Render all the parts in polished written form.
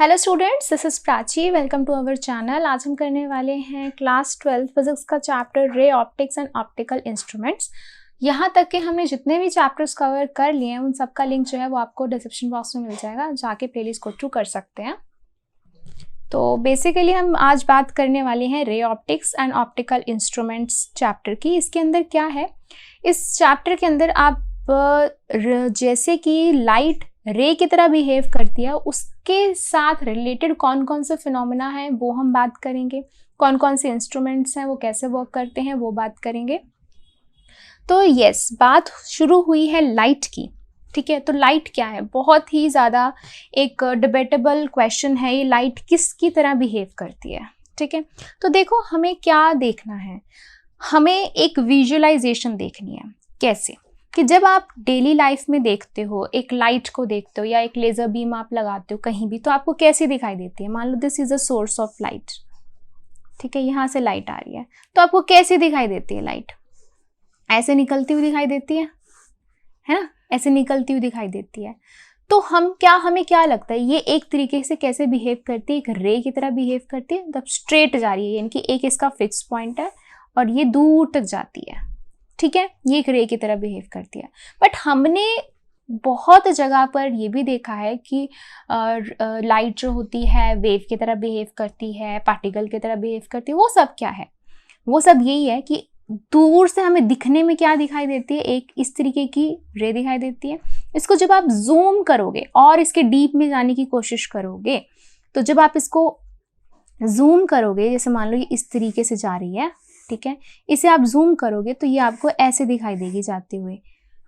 Hello students, this is Prachi. Welcome to our channel. आज हम करने वाले हैं क्लास 12 फिजिक्स का chapter ray optics and optical instruments. यहाँ तक कि हमने जितने भी चैप्टर्स कवर कर लिए हैं उन सब का लिंक जो है वो आपको डिस्क्रिप्शन बॉक्स में मिल जाएगा, जाके प्लेलिस्ट को थ्रू कर सकते हैं। तो बेसिकली हम आज बात करने वाले हैं रे optics and optical instruments chapter की। इसके अंदर क्या है, इस चैप्टर के अंदर आप जैसे कि लाइट रे की तरह बिहेव करती है उसके साथ रिलेटेड कौन कौन से फिनोमेना हैं वो हम बात करेंगे, कौन कौन से इंस्ट्रूमेंट्स हैं वो कैसे वर्क करते हैं वो बात करेंगे। तो यस, बात शुरू हुई है लाइट की। ठीक है, तो लाइट क्या है, बहुत ही ज़्यादा एक डिबेटेबल क्वेश्चन है ये, लाइट किसकी तरह बिहेव करती है। ठीक है, तो देखो हमें क्या देखना है, हमें एक विजुअलाइजेशन देखनी है। कैसे कि जब आप डेली लाइफ में देखते हो, एक लाइट को देखते हो या एक लेज़र बीम आप लगाते हो कहीं भी, तो आपको कैसी दिखाई देती है। मान लो this is a source of light, ठीक है, यहाँ से लाइट आ रही है, तो आपको कैसी दिखाई देती है लाइट? ऐसे निकलती हुई दिखाई देती है ना, ऐसे निकलती हुई दिखाई देती है। तो हमें क्या लगता है ये एक तरीके से कैसे बिहेव करती है, एक रे की तरह बिहेव करती है। मतलब स्ट्रेट जा रही है, यानी कि एक इसका फिक्स पॉइंट है और ये दूर तक जाती है। ठीक है, ये एक रे की तरह बिहेव करती है। बट हमने बहुत जगह पर ये भी देखा है कि लाइट जो होती है वेव की तरह बिहेव करती है, पार्टिकल की तरह बिहेव करती है। वो सब क्या है, वो सब यही है कि दूर से हमें दिखने में क्या दिखाई देती है, एक इस तरीके की रे दिखाई देती है। इसको जब आप जूम करोगे और इसके डीप में जाने की कोशिश करोगे, तो जब आप इसको जूम करोगे, जैसे मान लो ये इस तरीके से जा रही है, ठीक है, इसे आप जूम करोगे तो ये आपको ऐसे दिखाई देगी जाते हुए,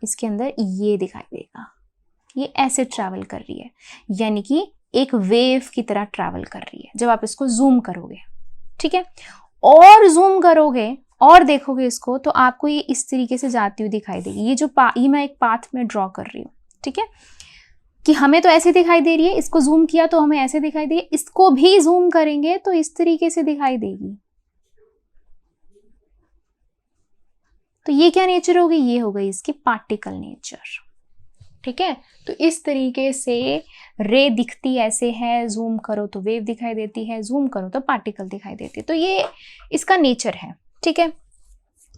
इसके अंदर ये दिखाई देगा, ये ऐसे ट्रैवल कर रही है, यानी कि एक वेव की तरह ट्रैवल कर रही है जब आप इसको जूम करोगे। ठीक है, और जूम करोगे और देखोगे इसको तो आपको ये इस तरीके से जाती हुई दिखाई देगी। ये मैं एक पाथ में ड्रॉ कर रही हूँ, ठीक है, कि हमें तो ऐसे दिखाई दे रही है, इसको जूम किया तो हमें ऐसे दिखाई दे, इसको भी जूम करेंगे तो इस तरीके से दिखाई देगी। तो ये क्या नेचर होगी, ये हो गई इसकी पार्टिकल नेचर। ठीक है, तो इस तरीके से रे दिखती ऐसे है, जूम करो तो वेव दिखाई देती है, जूम करो तो पार्टिकल दिखाई देती है। तो ये इसका नेचर है। ठीक है,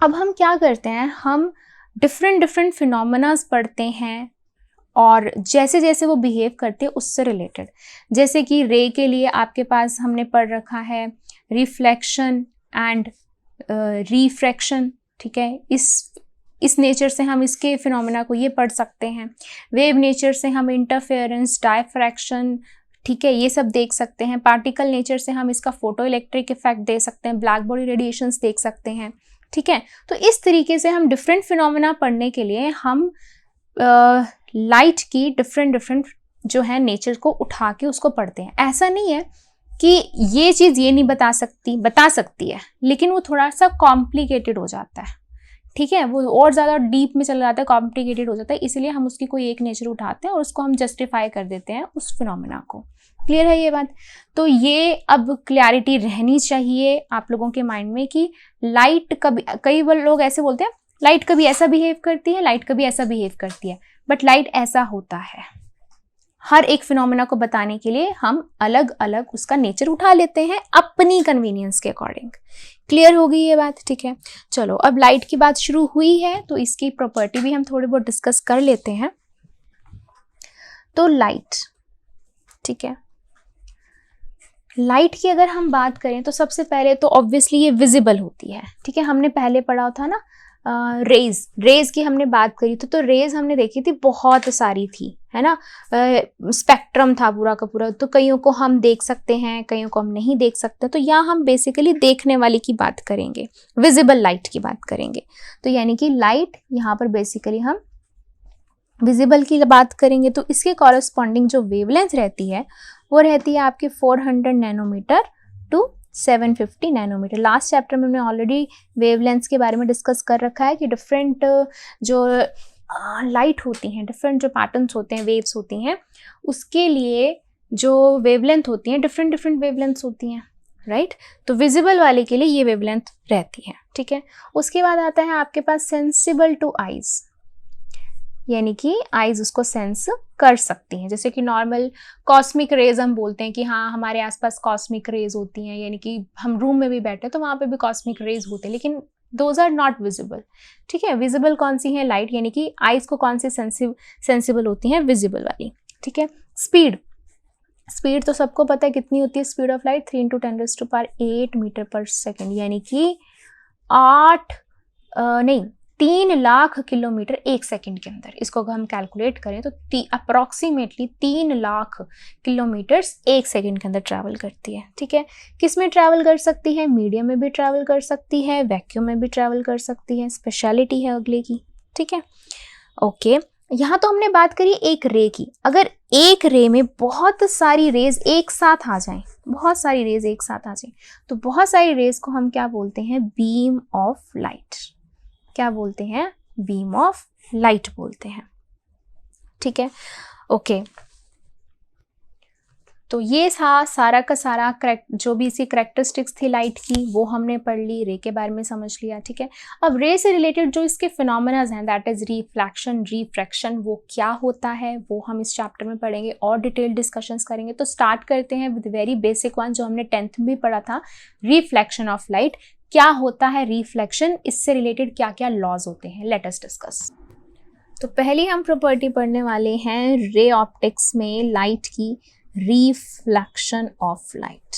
अब हम क्या करते हैं, हम डिफरेंट फिनोमेनास पढ़ते हैं और जैसे जैसे वो बिहेव करते हैं उससे रिलेटेड, जैसे कि रे के लिए आपके पास हमने पढ़ रखा है रिफ्लेक्शन एंड रिफ्रैक्शन। ठीक है, इस नेचर से हम इसके फिनोमेना को ये पढ़ सकते हैं। वेव नेचर से हम इंटरफेरेंस, डायफ्रैक्शन, ठीक है, ये सब देख सकते हैं। पार्टिकल नेचर से हम इसका फोटो इलेक्ट्रिक इफेक्ट दे सकते हैं, ब्लैक बॉडी रेडिएशंस देख सकते हैं। ठीक है, तो इस तरीके से हम डिफरेंट फिनोमेना पढ़ने के लिए हम लाइट की डिफरेंट जो है नेचर को उठा के उसको पढ़ते हैं। ऐसा नहीं है कि ये चीज़ ये नहीं बता सकती है, लेकिन वो थोड़ा सा कॉम्प्लिकेटेड हो जाता है। ठीक है, वो और ज़्यादा डीप में चला जाता है, कॉम्प्लिकेटेड हो जाता है, इसलिए हम उसकी कोई एक नेचर उठाते हैं और उसको हम जस्टिफाई कर देते हैं उस फिनोमेना को। क्लियर है ये बात? तो ये अब क्लैरिटी रहनी चाहिए आप लोगों के माइंड में कि लाइट कभी, कई लोग ऐसे बोलते हैं लाइट कभी ऐसा बिहेव करती है, लाइट कभी ऐसा बिहेव करती है, बट लाइट ऐसा होता है। हर एक फिनोमेना को बताने के लिए हम अलग अलग उसका नेचर उठा लेते हैं अपनी कन्वीनियंस के अकॉर्डिंग। क्लियर हो गई ये बात? ठीक है, चलो अब लाइट की बात शुरू हुई है तो इसकी प्रॉपर्टी भी हम थोड़ी बहुत डिस्कस कर लेते हैं। तो लाइट, ठीक है, लाइट की अगर हम बात करें तो सबसे पहले तो ऑब्वियसली ये विजिबल होती है। ठीक है, हमने पहले पढ़ा था ना रेज की हमने बात करी थी, तो रेज हमने देखी थी बहुत सारी थी, है ना, स्पेक्ट्रम था पूरा का पूरा। तो कईयों को हम देख सकते हैं, कईयों को हम नहीं देख सकते। तो यहाँ हम बेसिकली देखने वाली की बात करेंगे, विजिबल लाइट की बात करेंगे। तो यानी कि लाइट यहाँ पर बेसिकली हम विजिबल की बात करेंगे। तो इसके कॉरेस्पॉन्डिंग जो वेवलेंथ रहती है वो रहती है आपकी 400 nanometre to 750 nanometre. Last chapter में हमने ऑलरेडी वेवलेंथ्स के बारे में डिस्कस कर रखा है कि डिफरेंट जो लाइट होती हैं, डिफरेंट जो पैटर्न्स होते हैं, वेव्स होती हैं, उसके लिए जो वेवलेंथ होती हैं डिफरेंट वेवलेंथ्स होती हैं, राइट। तो विजिबल वाले के लिए ये वेवलेंथ रहती है। ठीक है, उसके बाद आता है आपके पास सेंसिबल टू आइज, यानी कि आइज उसको सेंस कर सकती हैं। जैसे कि नॉर्मल कॉस्मिक रेज हम बोलते हैं कि हाँ हमारे आसपास कॉस्मिक रेज होती हैं, यानी कि हम रूम में भी बैठे तो वहाँ पे भी कॉस्मिक रेज होते हैं, लेकिन दोज आर नॉट विजिबल। ठीक है, विजिबल कौन सी है? लाइट, यानी कि आइज को कौन सी सेंसिबल होती हैं? विजिबल वाली। ठीक है, स्पीड तो सबको पता है कितनी होती है स्पीड ऑफ लाइट, 3 × 10⁸ मीटर पर सेकेंड, यानी कि 3 लाख किलोमीटर एक सेकंड के अंदर। इसको अगर हम कैलकुलेट करें तो अप्रॉक्सीमेटली 3 लाख किलोमीटर एक सेकंड के अंदर ट्रैवल करती है। ठीक है, किस में ट्रैवल कर सकती है? मीडियम में भी ट्रैवल कर सकती है, वैक्यूम में भी ट्रैवल कर सकती है, स्पेशलिटी है अगले की। ठीक है, ओके, यहाँ तो हमने बात करी एक रे की। अगर एक रे में बहुत सारी रेज एक साथ आ जाएं, बहुत सारी रेज एक साथ आ जाएं, तो बहुत सारी रेज को हम क्या बोलते हैं? Beam of light. क्या बोलते हैं? बीम ऑफ लाइट बोलते हैं। ठीक है, ओके, तो ये था सारा का सारा जो भी इसकी करेक्टरिस्टिक्स थी लाइट की वो हमने पढ़ ली, रे के बारे में समझ लिया। ठीक है, अब रे से रिलेटेड जो इसके फिनोमेनाज हैं, दैट इज रिफ्लेक्शन, रिफ्रैक्शन, वो क्या होता है वो हम इस चैप्टर में पढ़ेंगे और डिटेल डिस्कशंस करेंगे। तो स्टार्ट करते हैं विद वेरी बेसिक वन जो हमने 10th में भी पढ़ा था, रिफ्लेक्शन ऑफ लाइट। क्या होता है रिफ्लेक्शन, इससे रिलेटेड क्या क्या लॉज होते हैं, लेट अस डिस्कस। तो पहली हम प्रॉपर्टी पढ़ने वाले हैं रे ऑप्टिक्स में लाइट की, रिफ्लेक्शन ऑफ लाइट।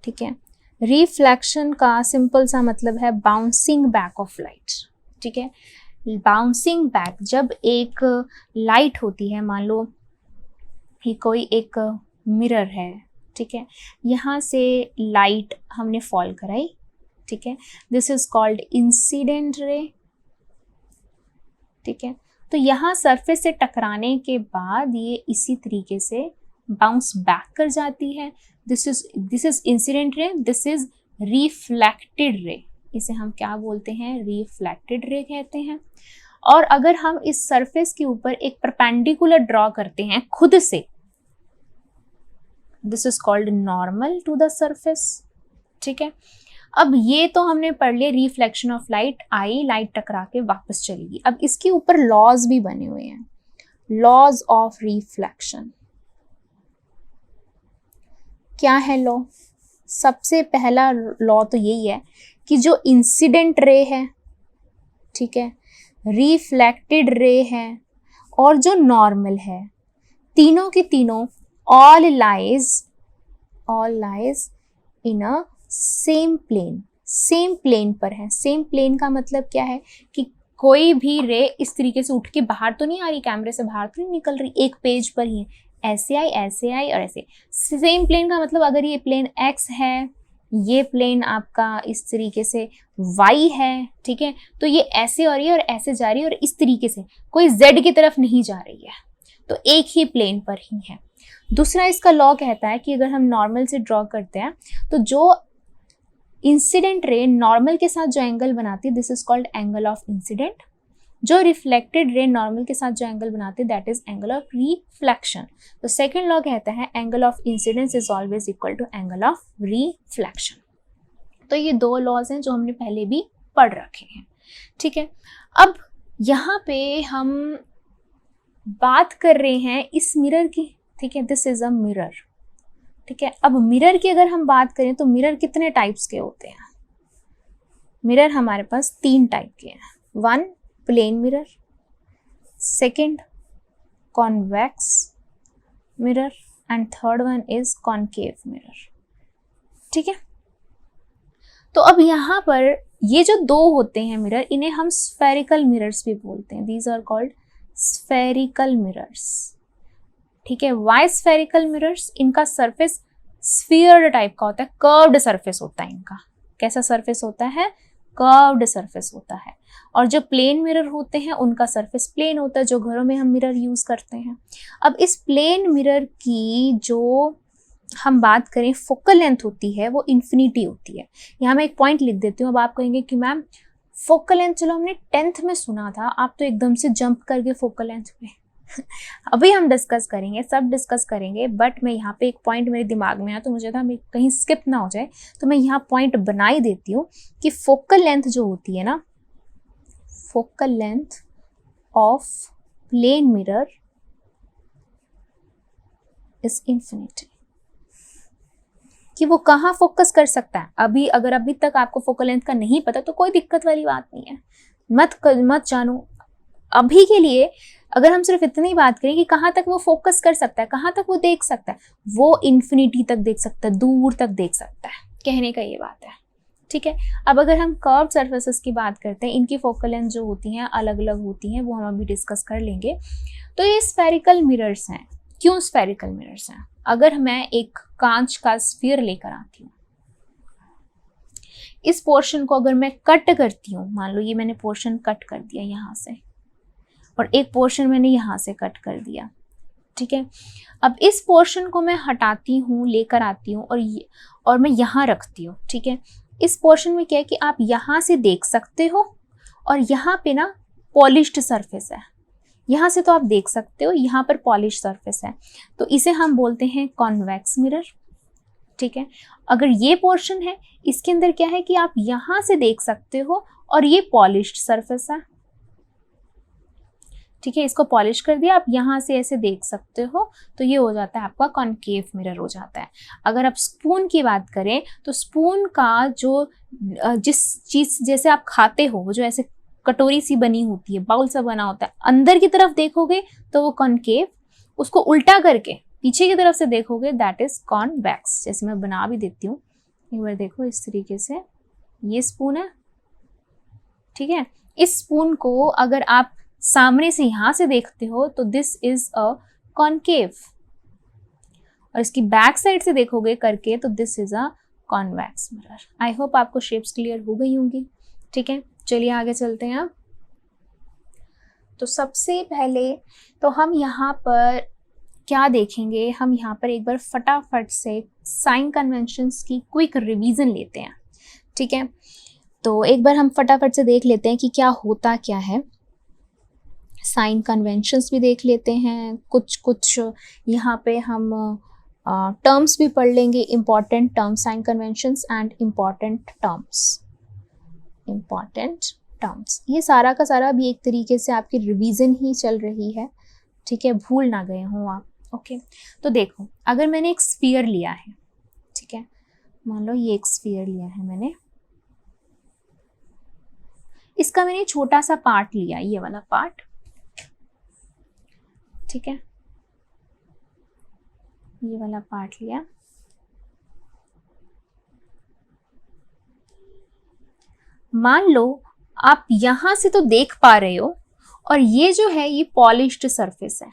ठीक है, रिफ्लेक्शन का सिंपल सा मतलब है बाउंसिंग बैक ऑफ लाइट। ठीक है, बाउंसिंग बैक, जब एक लाइट होती है, मान लो कि कोई एक मिरर है, ठीक है, यहाँ से लाइट हमने फॉल कराई, ठीक है, this is called incident ray. ठीक है, तो यहाँ सरफेस से टकराने के बाद ये इसी तरीके से बाउंस बैक कर जाती है। This is incident ray, this is reflected ray. इसे हम क्या बोलते हैं? रिफ्लेक्टेड रे कहते हैं। और अगर हम इस सरफेस के ऊपर एक परपेंडिकुलर ड्रॉ करते हैं खुद से, this is called normal to the surface. ठीक है, अब ये तो हमने पढ़ लिया, रिफ्लेक्शन ऑफ लाइट आई, लाइट टकरा के वापस चलेगी। अब इसके ऊपर लॉज भी बने हुए हैं, लॉज ऑफ रिफ्लेक्शन। क्या है लॉ? सबसे पहला लॉ तो यही है कि जो इंसिडेंट रे है, ठीक है, रिफ्लेक्टेड रे है और जो नॉर्मल है, तीनों की तीनों all lies in a same plane पर है। सेम प्लेन का मतलब क्या है कि कोई भी रे इस तरीके से उठ के बाहर तो नहीं आ रही, कैमरे से बाहर तो नहीं निकल रही, एक पेज पर ही ऐसे आई और ऐसे। सेम प्लेन का मतलब अगर ये प्लेन x है, ये प्लेन आपका इस तरीके से y है, ठीक है, तो ये ऐसे हो रही है और ऐसे जा रही है और इस तरीके से कोई z की तरफ नहीं जा रही है, तो एक ही प्लेन पर ही है। दूसरा इसका लॉ कहता है कि अगर हम नॉर्मल से ड्रॉ करते हैं तो जो इंसिडेंट रे नॉर्मल के साथ जो एंगल बनाती है, this is called angle of incident. जो रिफ्लेक्टेड रे नॉर्मल के साथ जो एंगल बनाती है, that is angle of reflection. तो सेकंड लॉ कहता है angle of incidence is always equal to angle of reflection. तो ये दो लॉज हैं जो हमने पहले भी पढ़ रखे हैं। ठीक है, अब यहाँ पे हम बात कर रहे हैं इस मिरर की। ठीक है, दिस इज अ मिरर। ठीक है, अब मिरर की अगर हम बात करें तो मिरर कितने टाइप्स के होते हैं? मिरर हमारे पास 3 टाइप के हैं। 1 plane mirror, second convex mirror and third one is concave mirror. ठीक है, तो अब यहाँ पर ये जो 2 होते हैं मिरर, इन्हें हम स्फेरिकल मिरर्स भी बोलते हैं। These are called spherical mirrors. ठीक है, वाई स्फेरिकल मिरर्स? इनका सरफेस स्फीयर टाइप का होता है, कर्व्ड सरफेस होता है इनका। कैसा सरफेस होता है? कर्व्ड सरफेस होता है। और जो प्लेन मिरर होते हैं उनका सरफेस प्लेन होता है, जो घरों में हम मिरर यूज करते हैं। अब इस प्लेन मिरर की जो हम बात करें फोकल लेंथ होती है वो इन्फिनिटी होती है। यहाँ मैं एक पॉइंट लिख देती हूँ। अब आप कहेंगे कि मैम फोकल लेंथ चलो हमने 10th में सुना था, आप तो एकदम से जंप करके फोकल लेंथ पे अभी हम डिस्कस करेंगे, सब डिस्कस करेंगे, बट मैं यहाँ पे एक पॉइंट मेरे दिमाग में आया तो मुझे था मैं कहीं स्किप ना हो जाए, तो मैं यहाँ पॉइंट बना ही देती हूँ कि फोकल लेंथ जो होती है ना, focal length of plane mirror is infinity, कि वो कहाँ फोकस कर सकता है। अगर अभी तक आपको फोकल लेंथ का नहीं पता तो कोई दिक्कत वाली बात नहीं है, मत जानो। अभी के लिए अगर हम सिर्फ इतनी बात करें कि कहाँ तक वो फोकस कर सकता है, कहाँ तक वो देख सकता है, वो इन्फिनिटी तक देख सकता है, दूर तक देख सकता है, कहने का ये बात है। ठीक है, अब अगर हम कर्व्ड सरफेसेस की बात करते हैं, इनकी फोकल लेंथ जो होती हैं अलग अलग होती हैं, वो हम अभी डिस्कस कर लेंगे। तो ये स्फेरिकल मिरर्स हैं। क्यों स्फेरिकल मिरर्स हैं? अगर मैं एक कांच का स्फीयर लेकर आती हूँ, इस पोर्शन को अगर मैं कट करती हूँ, मान लो ये मैंने पोर्शन कट कर दिया यहाँ से, और एक पोर्शन मैंने यहाँ से कट कर दिया, ठीक है। अब इस पोर्शन को मैं हटाती हूँ, लेकर आती हूँ और मैं यहाँ रखती हूँ, ठीक है। इस पोर्शन में क्या है कि आप यहाँ से देख सकते हो, और यहाँ पे ना पॉलिश्ड सरफेस है, यहाँ से तो आप देख सकते हो, यहाँ पर पॉलिश सरफेस है, तो इसे हम बोलते हैं कॉन्वेक्स मिरर, ठीक है। अगर ये पोर्शन है, इसके अंदर क्या है कि आप यहाँ से देख सकते हो और ये पॉलिश्ड सरफेस है, ठीक है। इसको पॉलिश कर दिया, आप यहाँ से ऐसे देख सकते हो, तो ये हो जाता है आपका कॉनकेव मिरर हो जाता है। अगर आप स्पून की बात करें तो स्पून का जो जिस चीज़ जैसे आप खाते हो, वो जो ऐसे कटोरी सी बनी होती है, बाउल सा बना होता है, अंदर की तरफ देखोगे तो वो कॉनकेव, उसको उल्टा करके पीछे की तरफ से देखोगे दैट इज कॉन्वेक्स। जैसे मैं बना भी देती हूँ, एक बार देखो इस तरीके से, ये स्पून है, ठीक है। इस स्पून को अगर आप सामने से यहाँ से देखते हो तो दिस इज अ कॉनकेव, और इसकी बैक साइड से देखोगे करके तो this is a convex mirror. I hope आपको शेप्स क्लियर हो गई होंगी, ठीक है। चलिए आगे चलते हैं। अब तो सबसे पहले तो हम यहाँ पर क्या देखेंगे, हम यहाँ पर एक बार फटाफट से साइन कन्वेंशंस की क्विक रिवीजन लेते हैं, ठीक है। तो एक बार हम फटाफट से देख लेते हैं कि क्या होता क्या है। साइन कन्वेंशंस भी देख लेते हैं, कुछ यहाँ पे हम टर्म्स भी पढ़ लेंगे, important terms, sign conventions and important terms. ये सारा का सारा भी एक तरीके से आपकी रिवीजन ही चल रही है, ठीक है, भूल ना गए हो आप। ओके, तो देखो अगर मैंने एक स्फीयर लिया है, ठीक है, मान लो ये एक स्फीयर लिया है मैंने, इसका मैंने छोटा सा पार्ट लिया, ये वाला पार्ट, ठीक है, ये वाला पार्ट लिया। मान लो आप यहां से तो देख पा रहे हो, और ये जो है ये पॉलिश्ड सरफेस है,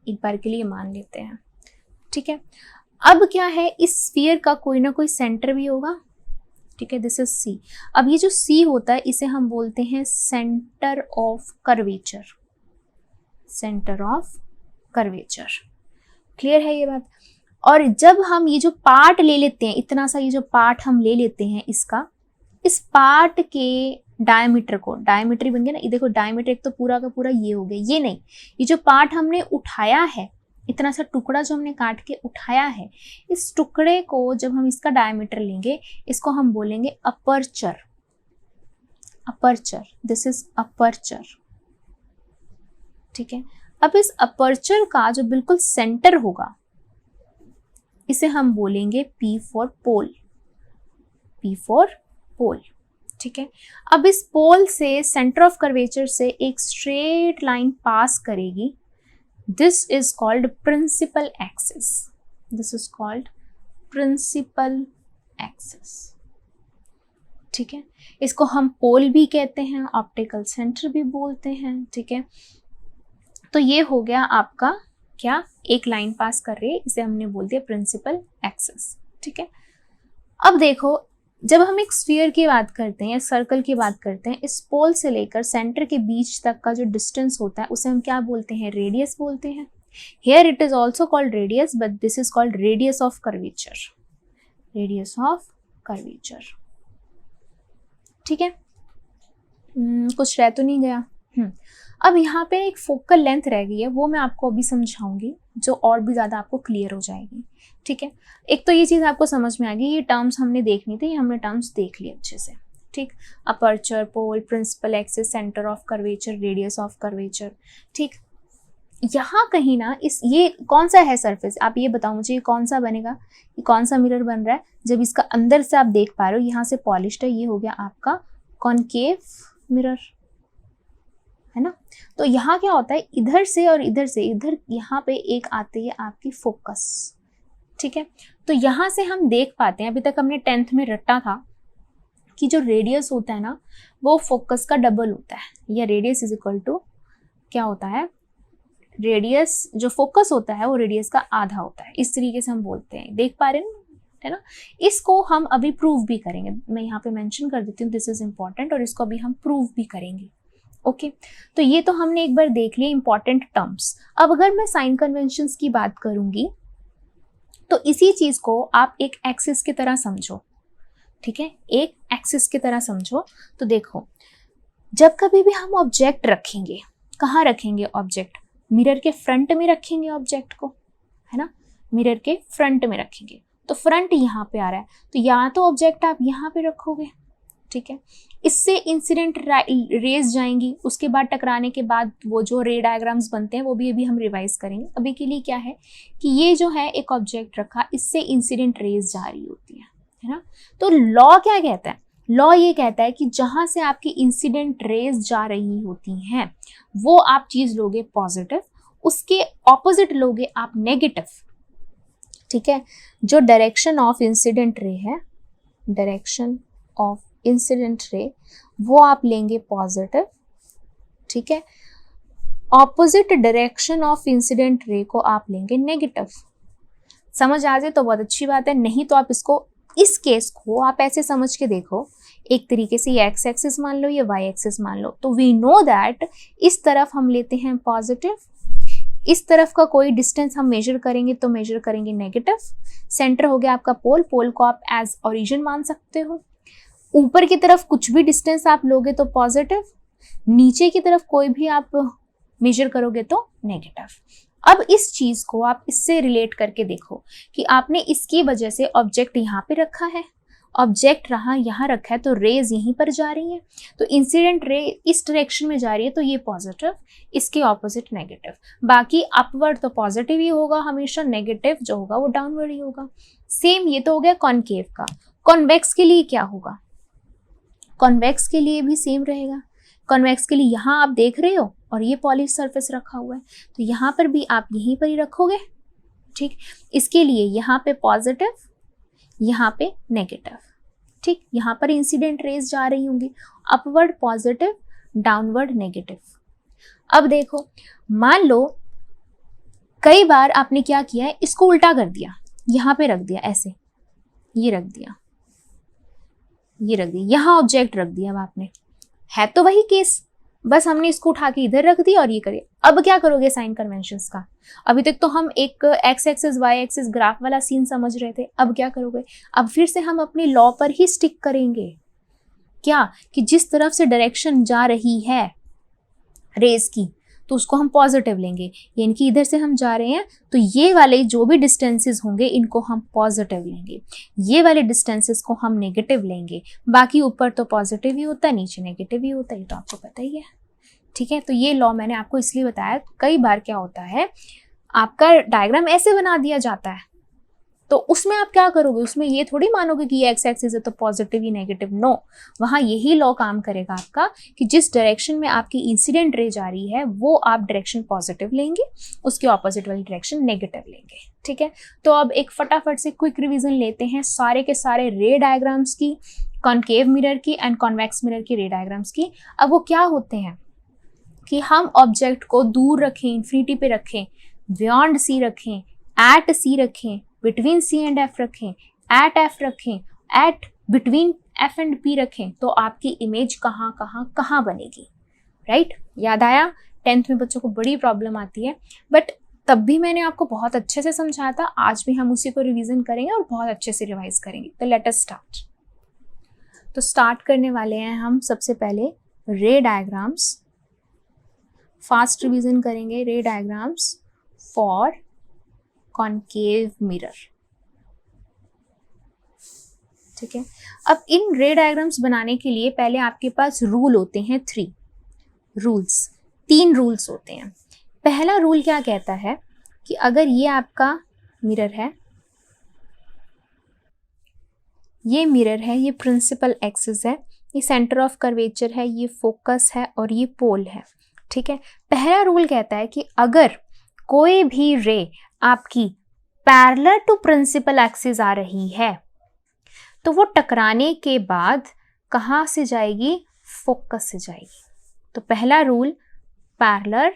एक बार के लिए मान लेते हैं, ठीक है। अब क्या है, इस स्फीयर का कोई ना कोई सेंटर भी होगा, ठीक है, दिस इज सी। अब ये जो सी होता है इसे हम बोलते हैं centre of curvature, centre of curvature. Clear है ये बात? और जब हम ये जो पार्ट ले लेते हैं, इतना सा ये जो पार्ट हम ले लेते हैं इसका, इस पार्ट के डायमीटर को, डायमीटर ही बन गया ना, ये देखो डायमीटर एक तो पूरा का पूरा ये हो गया, ये नहीं, ये जो पार्ट हमने उठाया है, इतना सा टुकड़ा जो हमने काट के उठाया है, इस टुकड़े को जब हम इसका डायमीटर लेंगे, इसको हम बोलेंगे aperture, aperture, this is aperture, ठीक है। अब इस अपर्चर का जो बिल्कुल सेंटर होगा, इसे हम बोलेंगे P for pole, P for pole, ठीक है। अब इस पोल से, सेंटर ऑफ कर्वेचर से एक स्ट्रेट लाइन पास करेगी, this is called principal axis, this is called principal axis, ठीक है। इसको हम पोल भी कहते हैं, ऑप्टिकल सेंटर भी बोलते हैं, ठीक है। तो ये हो गया आपका क्या, एक लाइन पास कर रही है, इसे हमने बोल दिया प्रिंसिपल एक्सिस, ठीक है। अब देखो जब हम एक स्फीयर की बात करते हैं या सर्कल की बात करते हैं, इस पोल से लेकर सेंटर के बीच तक का जो डिस्टेंस होता है उसे हम क्या बोलते हैं, रेडियस बोलते हैं। Here it is also called radius, but this is called radius of curvature, radius of curvature, ठीक है। कुछ रह तो नहीं गया? अब यहाँ पे एक फोकल लेंथ रह गई है, वो मैं आपको अभी समझाऊंगी, जो और भी ज़्यादा आपको क्लियर हो जाएगी, ठीक है। एक तो ये चीज़ आपको समझ में आ गई, ये टर्म्स हमने देखनी थी, ये हमने टर्म्स देख लिए अच्छे से, ठीक। Aperture, pole, principal axis, centre of curvature, radius of curvature, ठीक। यहाँ कहीं ना इस ये कौन सा है सरफेस, आप ये बताओ मुझे, ये कौन सा बनेगा, ये कौन सा मिरर बन रहा है। जब इसका अंदर से आप देख पा रहे हो यहाँ से पॉलिश्ड है, ये हो गया आपका कॉनकेव मिरर, है ना। तो यहाँ क्या होता है, इधर से और इधर से इधर यहाँ पे एक आती है आपकी फोकस, ठीक है। तो यहाँ से हम देख पाते हैं, अभी तक हमने 10th में रटा था कि जो रेडियस होता है ना वो फोकस का डबल होता है, या रेडियस इज इक्वल टू क्या होता है, रेडियस जो फोकस होता है वो रेडियस का आधा होता है, इस तरीके से हम बोलते हैं, देख पा रहे हैं ना। इसको हम अभी प्रूव भी करेंगे, मैं यहाँ पे मेंशन कर देती हूँ, दिस इज इम्पॉर्टेंट, और इसको अभी हम प्रूव भी करेंगे। ओके तो ये तो हमने एक बार देख लिया इंपॉर्टेंट टर्म्स। अब अगर मैं साइन कन्वेंशंस की बात करूंगी तो इसी चीज को आप एक एक्सिस की तरह समझो, ठीक है, एक एक्सिस की तरह समझो। तो देखो, जब कभी भी हम ऑब्जेक्ट रखेंगे, कहाँ रखेंगे ऑब्जेक्ट, मिरर के फ्रंट में रखेंगे ऑब्जेक्ट को, है ना, मिरर के फ्रंट में रखेंगे। तो फ्रंट यहाँ पे आ रहा है, तो या तो ऑब्जेक्ट आप यहाँ पे रखोगे, ठीक है, इससे इंसिडेंट रेज जाएंगी, उसके बाद टकराने के बाद वो जो रे डायग्राम्स बनते हैं वो भी अभी हम रिवाइज करेंगे। अभी के लिए क्या है कि ये जो है एक ऑब्जेक्ट रखा, इससे इंसिडेंट रेज जा रही होती है ना। तो लॉ क्या कहता है, लॉ ये कहता है कि जहां से आपकी इंसिडेंट रेज जा रही होती हैं वो आप चीज लोगे पॉजिटिव, उसके ऑपोजिट लोगे आप नेगेटिव, ठीक है। जो डायरेक्शन ऑफ इंसिडेंट रे है, डायरेक्शन ऑफ इंसिडेंट रे वो आप लेंगे पॉजिटिव, ठीक है, opposite direction of incident ray को आप लेंगे नेगेटिव। समझ आ जाए तो बहुत अच्छी बात है, नहीं तो आप इसको, इस केस को आप ऐसे समझ के देखो, एक तरीके से ये एक्स एक्सिस मान लो, ये वाई एक्सिस मान लो। तो वी नो दैट इस तरफ हम लेते हैं पॉजिटिव, इस तरफ का कोई डिस्टेंस हम मेजर करेंगे तो मेजर करेंगे नेगेटिव। सेंटर हो गया आपका पोल, पोल को आप एज ओरिजिन मान सकते हो। ऊपर की तरफ कुछ भी डिस्टेंस आप लोगे तो पॉजिटिव, नीचे की तरफ कोई भी आप मेजर करोगे तो नेगेटिव। अब इस चीज को आप इससे रिलेट करके देखो कि आपने इसकी वजह से ऑब्जेक्ट यहाँ पे रखा है, ऑब्जेक्ट रहा यहाँ रखा है, तो रेज यहीं पर जा रही है, तो इंसिडेंट रे इस डायरेक्शन में जा रही है, तो ये पॉजिटिव, इसके ऑपोजिट नेगेटिव। बाकी अपवर्ड तो पॉजिटिव ही होगा हमेशा, नेगेटिव जो होगा वो डाउनवर्ड ही होगा। सेम ये तो हो गया कॉनकेव का। कॉन्वेक्स के लिए क्या होगा, कॉन्वेक्स के लिए भी सेम रहेगा। कॉन्वेक्स के लिए यहाँ आप देख रहे हो और ये पॉलिश सरफेस रखा हुआ है, तो यहाँ पर भी आप यहीं पर ही रखोगे, ठीक। इसके लिए यहाँ पे पॉजिटिव, यहाँ पे नेगेटिव, ठीक। यहाँ पर इंसिडेंट रेज जा रही होंगी, अपवर्ड पॉजिटिव, डाउनवर्ड नेगेटिव। अब देखो, मान लो कई बार आपने क्या किया है, इसको उल्टा कर दिया, यहाँ पे रख दिया ऐसे, ये रख दिया, ये रख दिया, यहाँ ऑब्जेक्ट रख दिया। अब आपने, है तो वही केस, बस हमने इसको उठा के इधर रख दिया और ये करिए। अब क्या करोगे साइन कन्वेंशंस का, अभी तक तो हम एक X axis Y axis graph वाला सीन समझ रहे थे, अब क्या करोगे, अब फिर से हम अपने लॉ पर ही स्टिक करेंगे, क्या कि जिस तरफ से डायरेक्शन जा रही है रेज की तो उसको हम पॉजिटिव लेंगे, यानी कि इधर से हम जा रहे हैं तो ये वाले जो भी डिस्टेंसेस होंगे इनको हम पॉजिटिव लेंगे, ये वाले डिस्टेंसेस को हम नेगेटिव लेंगे। बाकी ऊपर तो पॉजिटिव ही होता है, नीचे नेगेटिव ही होता है, ये तो आपको पता ही है, ठीक है। तो ये लॉ मैंने आपको इसलिए बताया, कई बार क्या होता है आपका डायग्राम ऐसे बना दिया जाता है, तो उसमें आप क्या करोगे, उसमें ये थोड़ी मानोगे कि ये एक्स एक्सिस है तो पॉजिटिव ही नेगेटिव, नो, वहां यही लॉ काम करेगा आपका कि जिस डायरेक्शन में आपकी इंसिडेंट रे जा रही है वो आप डायरेक्शन पॉजिटिव लेंगे, उसके ऑपोजिट वाली डायरेक्शन नेगेटिव लेंगे, ठीक है। तो अब एक फटाफट से क्विक रिवीजन लेते हैं सारे के सारे रे डायग्राम्स की, कॉनकेव मिरर की एंड कॉन्वेक्स मिरर की रे डायग्राम्स की। अब वो क्या होते हैं कि हम ऑब्जेक्ट को दूर रखें, इन्फिनिटी पे रखें, बियॉन्ड सी रखें, एट सी रखें, बिटवीन सी एंड एफ रखें, एट एफ रखें, at between F and P रखें, तो आपकी इमेज कहाँ कहाँ कहाँ बनेगी, राइट। याद आया, 10th में बच्चों को बड़ी प्रॉब्लम आती है, बट तब भी मैंने आपको बहुत अच्छे से समझाया था, आज भी हम उसी को रिवीजन करेंगे और बहुत अच्छे से रिवाइज करेंगे। तो लेट अस स्टार्ट। तो स्टार्ट करने वाले हैं हम सबसे पहले रे डायग्राम्स, फास्ट रिवीजन करेंगे रे डायग्राम्स फॉर कॉनकेव मिरर, ठीक है। अब इन रे डायग्राम्स बनाने के लिए पहले आपके पास रूल होते हैं 3 रूल्स, 3 रूल्स होते हैं। पहला रूल क्या कहता है कि अगर ये आपका मिरर है, ये मिरर है, ये प्रिंसिपल एक्सिस है, ये सेंटर ऑफ कर्वेचर है, ये फोकस है और ये पोल है, ठीक है। पहला रूल कहता है कि अगर कोई भी रे आपकी पैरेलल टू प्रिंसिपल एक्सिस आ रही है तो वो टकराने के बाद कहाँ से जाएगी? फोकस से जाएगी। तो पहला रूल पैरेलल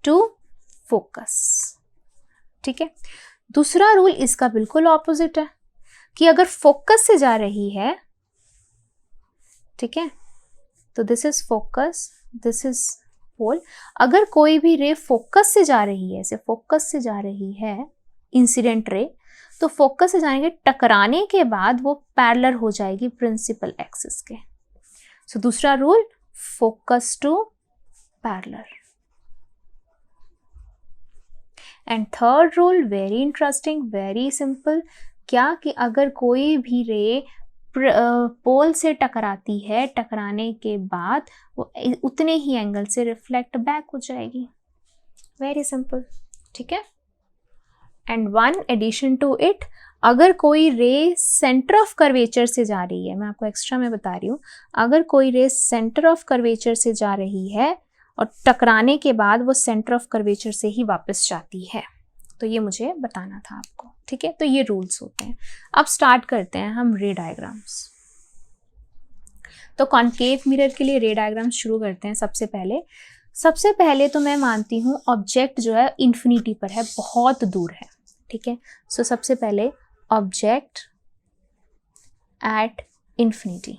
टू फोकस, ठीक है। दूसरा रूल इसका बिल्कुल ऑपोजिट है कि अगर फोकस से जा रही है, ठीक है, तो this is focus, this is pole. अगर कोई भी रे फोकस से जा रही है, ऐसे फोकस से जा रही है इंसिडेंट रे, तो फोकस से जाएंगे, टकराने के बाद वो पैरेलल हो जाएगी प्रिंसिपल एक्सिस के। सो दूसरा rule focus to parallel. And third rule very interesting, very simple, क्या कि अगर कोई भी रे पोल से टकराती है, टकराने के बाद वो उतने ही एंगल से रिफ्लेक्ट बैक हो जाएगी। वेरी सिंपल, ठीक है। And one addition to it, अगर कोई रे सेंटर ऑफ कर्वेचर से जा रही है, मैं आपको एक्स्ट्रा में बता रही हूँ, अगर कोई रे सेंटर ऑफ कर्वेचर से जा रही है और टकराने के बाद वो सेंटर ऑफ कर्वेचर से ही वापस जाती है, तो ये मुझे बताना था आपको, ठीक है। तो ये रूल्स होते हैं। अब स्टार्ट करते हैं हम रे डायग्राम्स। तो कॉन्केव मिरर के लिए रे डायग्राम्स शुरू करते हैं। सबसे पहले तो मैं मानती हूँ ऑब्जेक्ट जो है इन्फिनिटी पर है, बहुत दूर है, ठीक है। सो सबसे पहले ऑब्जेक्ट एट इन्फिनिटी,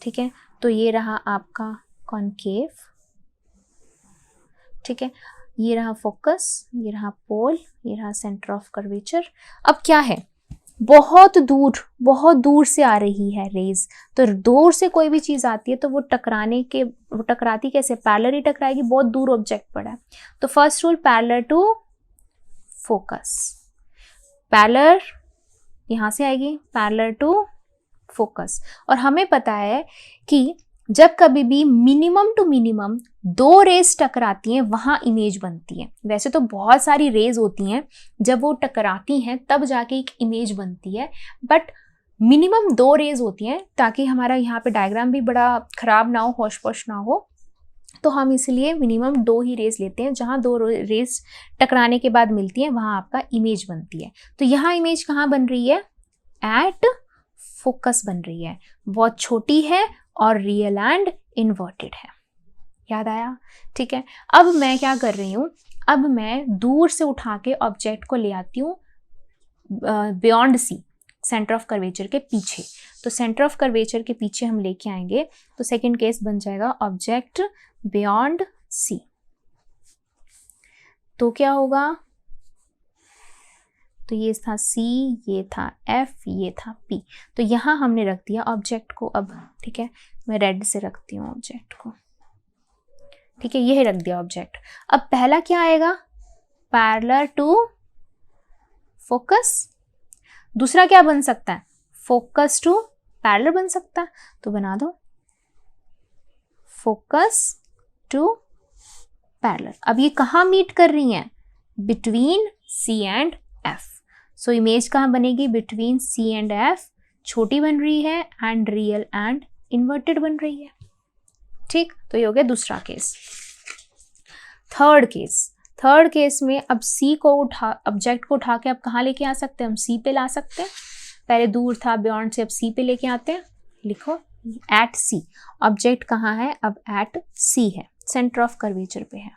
ठीक है। तो ये रहा आपका कॉन्केव, ठीक है, ये रहा फोकस, ये रहा पोल, ये रहा सेंटर ऑफ कर्वेचर। अब क्या है, बहुत दूर से आ रही है रेज, तो दूर से कोई भी चीज आती है तो वो टकराती कैसे? पैरेलल ही टकराएगी, बहुत दूर ऑब्जेक्ट पड़ा है। तो first rule parallel to focus, parallel यहां से आएगी, पैरेलल टू फोकस। और हमें पता है कि जब कभी भी मिनिमम टू मिनिमम दो रेज टकराती हैं वहां इमेज बनती है। वैसे तो बहुत सारी रेज होती हैं, जब वो टकराती हैं तब जाके एक इमेज बनती है, बट मिनिमम दो रेज होती हैं, ताकि हमारा यहाँ पे डायग्राम भी बड़ा खराब ना हो, होश पोश ना हो, तो हम इसलिए मिनिमम दो ही रेज लेते हैं। जहां दो रेज टकराने के बाद मिलती है वहां आपका इमेज बनती है। तो यहाँ इमेज कहाँ बन रही है? एट फोकस बन रही है, बहुत छोटी है और रियल एंड इन्वर्टेड है। याद आया? ठीक है। अब मैं क्या कर रही हूँ, अब मैं दूर से उठा के ऑब्जेक्ट को ले आती हूँ beyond C, centre of curvature के पीछे। तो सेंटर ऑफ कर्वेचर के पीछे हम लेके आएंगे, तो सेकंड केस बन जाएगा ऑब्जेक्ट बियॉन्ड सी। तो क्या होगा? तो ये था C, ये था F, ये था P। तो यहाँ हमने रख दिया ऑब्जेक्ट को। अब ठीक है, मैं रेड से रखती हूँ ऑब्जेक्ट को, ठीक है, यही रख दिया ऑब्जेक्ट। अब पहला क्या आएगा? Parallel to focus. दूसरा क्या बन सकता है? फोकस टू पैरेलल बन सकता है, तो बना दो फोकस टू पैरेलल। अब ये कहाँ मीट कर रही हैं? Between C and F। So image कहाँ बनेगी? बिटवीन C एंड F, छोटी बन रही है एंड रियल एंड इन्वर्टेड बन रही है। ठीक, तो ये हो गया दूसरा केस। थर्ड केस में अब C को ऑब्जेक्ट को उठा के अब कहाँ लेके आ सकते हैं? हम C पे ला सकते हैं। पहले दूर था बियॉन्ड से, अब C पे लेके आते हैं। लिखो एट C। ऑब्जेक्ट कहाँ है? अब एट C है, सेंटर ऑफ कर्वेचर पे है।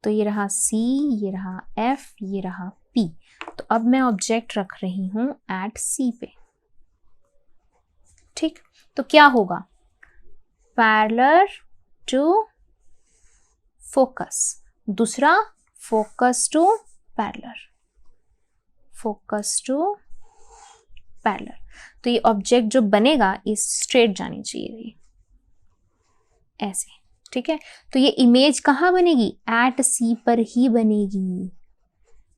तो ये रहा C, ये रहा F, ये रहा P। तो अब मैं ऑब्जेक्ट रख रही हूं एट C पे। ठीक, तो क्या होगा? Parallel to focus. दूसरा focus to parallel, focus to parallel. तो ये ऑब्जेक्ट जो बनेगा ये स्ट्रेट जानी चाहिए ऐसे। ठीक है, तो ये इमेज कहाँ बनेगी? एट C पर ही बनेगी,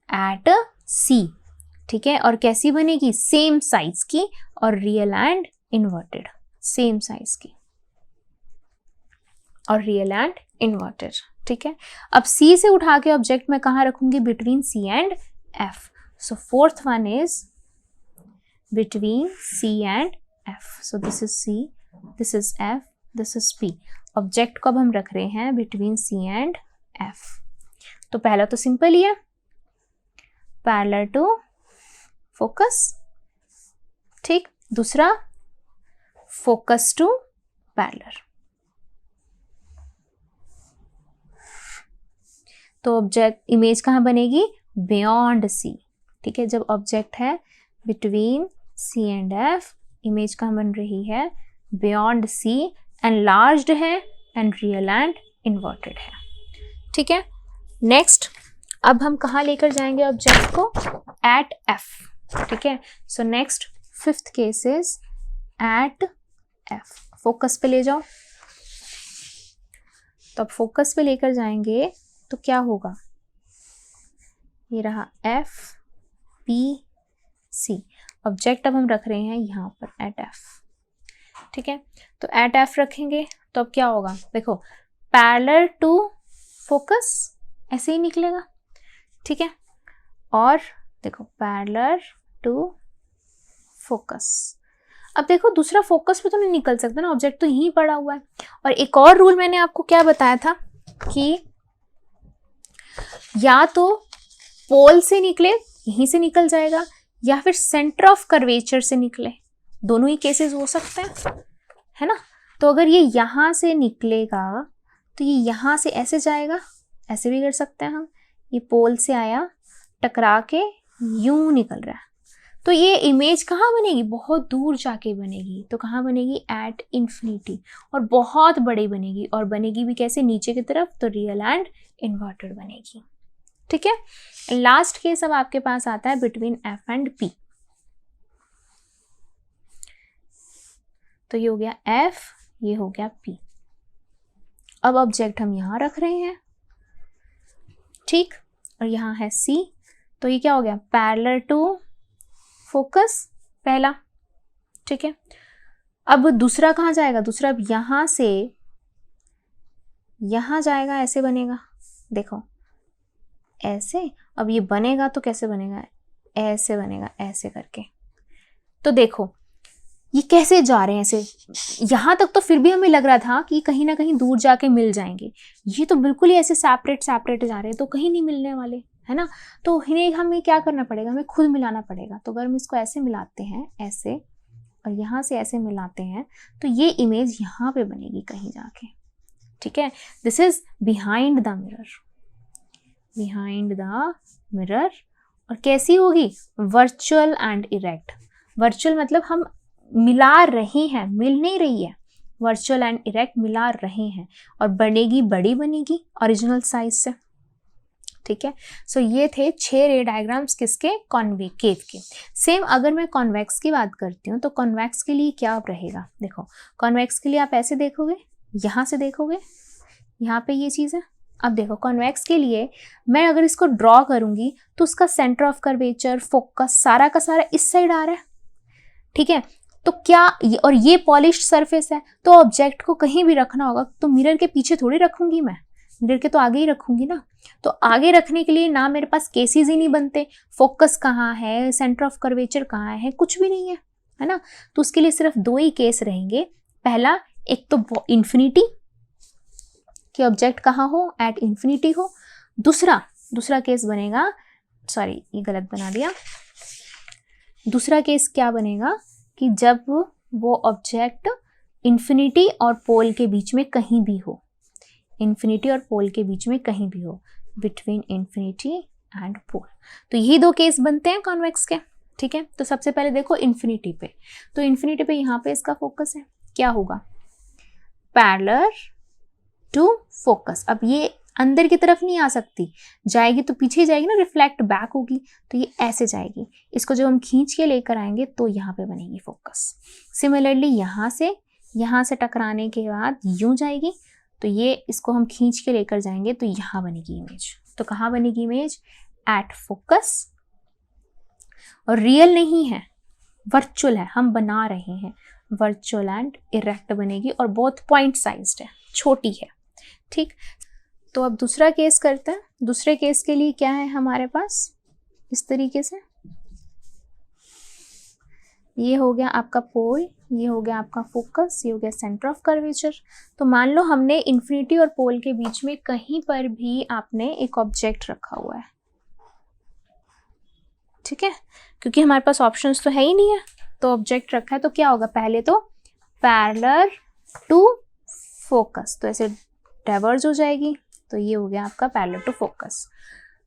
एट C। ठीक है, और कैसी बनेगी? सेम साइज की और real and inverted, same size की। और रियल एंड इन्वर्टेड। ठीक है, अब C से उठा के ऑब्जेक्ट मैं कहाँ रखूंगी? Between C and F। So fourth one is between C and F। So this is C, this is F, this is P। Object को अब हम रख रहे हैं बिटवीन C एंड F। तो पहला तो सिंपल ही है, पैरेलल टू फोकस। ठीक, दूसरा फोकस टू पैरेलल। तो ऑब्जेक्ट इमेज कहाँ बनेगी? Beyond C। ठीक है, जब ऑब्जेक्ट है between C and F, image कहाँ बन रही है? बियॉन्ड C, एनलार्ज्ड है एंड रियल एंड इन्वर्टेड है। ठीक है, नेक्स्ट अब हम कहाँ लेकर जाएंगे ऑब्जेक्ट को? At F। ठीक है, so next fifth case is at F। Focus पे ले जाओ। तो अब फोकस पे लेकर जाएंगे तो क्या होगा? ये रहा F P C। ऑब्जेक्ट अब हम रख रहे हैं यहाँ पर एट F। ठीक है, तो एट F रखेंगे तो अब क्या होगा? देखो, पैरेलल टू फोकस ऐसे ही निकलेगा। ठीक है, और देखो पैरेलल टू फोकस। अब देखो दूसरा फोकस पे तो नहीं निकल सकता ना, ऑब्जेक्ट तो यहीं पड़ा हुआ है। और एक और रूल मैंने आपको क्या बताया था कि या तो पोल से निकले, यहीं से निकल जाएगा, या फिर सेंटर ऑफ कर्वेचर से निकले। दोनों ही केसेस हो सकते हैं, है ना। तो अगर ये यहां से निकलेगा तो ये यहां से ऐसे जाएगा, ऐसे भी कर सकते हैं हम। ये पोल से आया, टकरा के यूं निकल रहा है, तो ये इमेज कहाँ बनेगी? बहुत दूर जाके बनेगी। तो कहाँ बनेगी? At infinity. और बहुत बड़ी बनेगी, और बनेगी भी कैसे? नीचे की तरफ। तो रियल एंड इन्वर्टेड बनेगी। ठीक है, लास्ट केस अब आपके पास आता है बिटवीन F एंड P। तो ये हो गया F, ये हो गया P। अब ऑब्जेक्ट हम यहां रख रहे हैं, ठीक, और यहां है C। तो ये क्या हो गया? पैरेलल टू फोकस पहला। ठीक है, अब दूसरा कहाँ जाएगा? दूसरा अब यहां से यहां जाएगा, ऐसे बनेगा। देखो ऐसे। अब ये बनेगा तो कैसे बनेगा? ऐसे बनेगा, ऐसे करके। तो देखो ये कैसे जा रहे हैं ऐसे। यहां तक तो फिर भी हमें लग रहा था कि कहीं ना कहीं दूर जाके मिल जाएंगे, ये तो बिल्कुल ही ऐसे सेपरेट सेपरेट जा रहे हैं, तो कहीं नहीं मिलने वाले, है ना। तो इन्हें हमें क्या करना पड़ेगा? हमें खुद मिलाना पड़ेगा। तो अगर हम इसको ऐसे मिलाते हैं, ऐसे, और यहाँ से ऐसे मिलाते हैं, तो ये इमेज यहाँ पे बनेगी कहीं जाके। ठीक है, this is behind the mirror. Behind the mirror. और कैसी होगी? Virtual and erect. वर्चुअल मतलब हम मिला रहे हैं, मिल नहीं रही है। वर्चुअल एंड इरेक्ट मिला रहे हैं, और बनेगी बड़ी, बनेगी ओरिजिनल साइज से। ठीक है, सो ये थे 6 रे डायग्राम्स किसके? कॉन्वेकेव के। सेम अगर मैं कॉन्वेक्स की बात करती हूँ तो कॉन्वेक्स के लिए क्या रहेगा? देखो कॉन्वेक्स के लिए आप ऐसे देखोगे, यहाँ से देखोगे, यहाँ पे ये चीज़ है। अब देखो कॉन्वेक्स के लिए मैं अगर इसको ड्रॉ करूंगी तो उसका सेंटर ऑफ कर्वेचर, फोकस, सारा का सारा इस साइड आ रहा है। ठीक है, तो क्या, और ये पॉलिश्ड सरफेस है, तो ऑब्जेक्ट को कहीं भी रखना होगा तो मिरर के पीछे थोड़ी रखूंगी मैं, मिरर के तो आगे ही रखूंगी ना। तो आगे रखने के लिए ना मेरे पास केसेस ही नहीं बनते, फोकस कहाँ है, सेंटर ऑफ कर्वेचर कहाँ है, कुछ भी नहीं है, है ना। तो उसके लिए सिर्फ 2 ही केस रहेंगे। पहला, एक तो इन्फिनिटी कि ऑब्जेक्ट कहाँ हो? एट इन्फिनिटी हो। दूसरा केस बनेगा, सॉरी ये गलत बना दिया। दूसरा केस क्या बनेगा कि जब वो ऑब्जेक्ट इन्फिनिटी और पोल के बीच में कहीं भी हो, इन्फिनिटी और पोल के बीच में कहीं भी हो, बिटवीन इन्फिनिटी एंड पोल। तो यही 2 केस बनते हैं कॉन्वेक्स के। ठीक है, तो सबसे पहले देखो इन्फिनिटी पे। तो इन्फिनिटी पे यहाँ पे इसका फोकस है, क्या होगा? Parallel to focus. अब ये अंदर की तरफ नहीं आ सकती, जाएगी तो पीछे जाएगी ना, रिफ्लेक्ट बैक होगी, तो ये ऐसे जाएगी। इसको जब हम खींच के लेकर आएंगे तो यहाँ पे बनेगी फोकस। सिमिलरली यहाँ से टकराने के बाद यूं जाएगी, तो ये इसको हम खींच के लेकर जाएंगे तो यहाँ बनेगी इमेज। तो कहाँ बनेगी इमेज? At focus. और रियल नहीं है, वर्चुअल है, हम बना रहे हैं। वर्चुअल एंड इरेक्ट बनेगी, और बोथ पॉइंट साइज्ड है। छोटी है। ठीक, तो अब दूसरा केस करते हैं। दूसरे केस के लिए क्या है हमारे पास, इस तरीके से ये हो गया आपका पोल, ये हो गया आपका फोकस, ये हो गया सेंटर ऑफ कर्वेचर। तो मान लो हमने इन्फिनिटी और पोल के बीच में कहीं पर भी आपने एक ऑब्जेक्ट रखा हुआ है, ठीक है, क्योंकि हमारे पास ऑप्शंस तो है ही नहीं है, तो ऑब्जेक्ट रखा है तो क्या होगा, पहले तो पैरेलल टू फोकस, तो ऐसे डाइवर्ज हो जाएगी, तो ये हो गया आपका पैरेलल टू फोकस।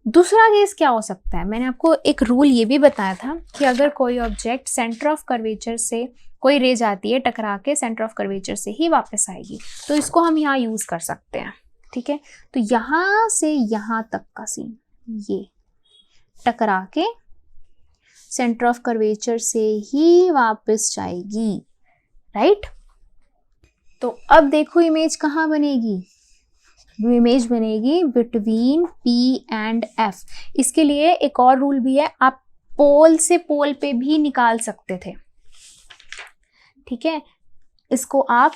दूसरा केस क्या हो सकता है, मैंने आपको एक रूल ये भी बताया था कि अगर कोई ऑब्जेक्ट सेंटर ऑफ कर्वेचर से कोई रे जाती है, टकरा के सेंटर ऑफ कर्वेचर से ही वापस आएगी, तो इसको हम यहाँ यूज कर सकते हैं। ठीक है, तो यहाँ से यहाँ तक का सीन ये टकरा के सेंटर ऑफ कर्वेचर से ही वापस जाएगी, राइट। तो अब देखो इमेज कहाँ बनेगी, इमेज बनेगी बिटवीन P एंड F। इसके लिए एक और रूल भी है, आप पोल से पोल पे भी निकाल सकते थे, ठीक है, इसको आप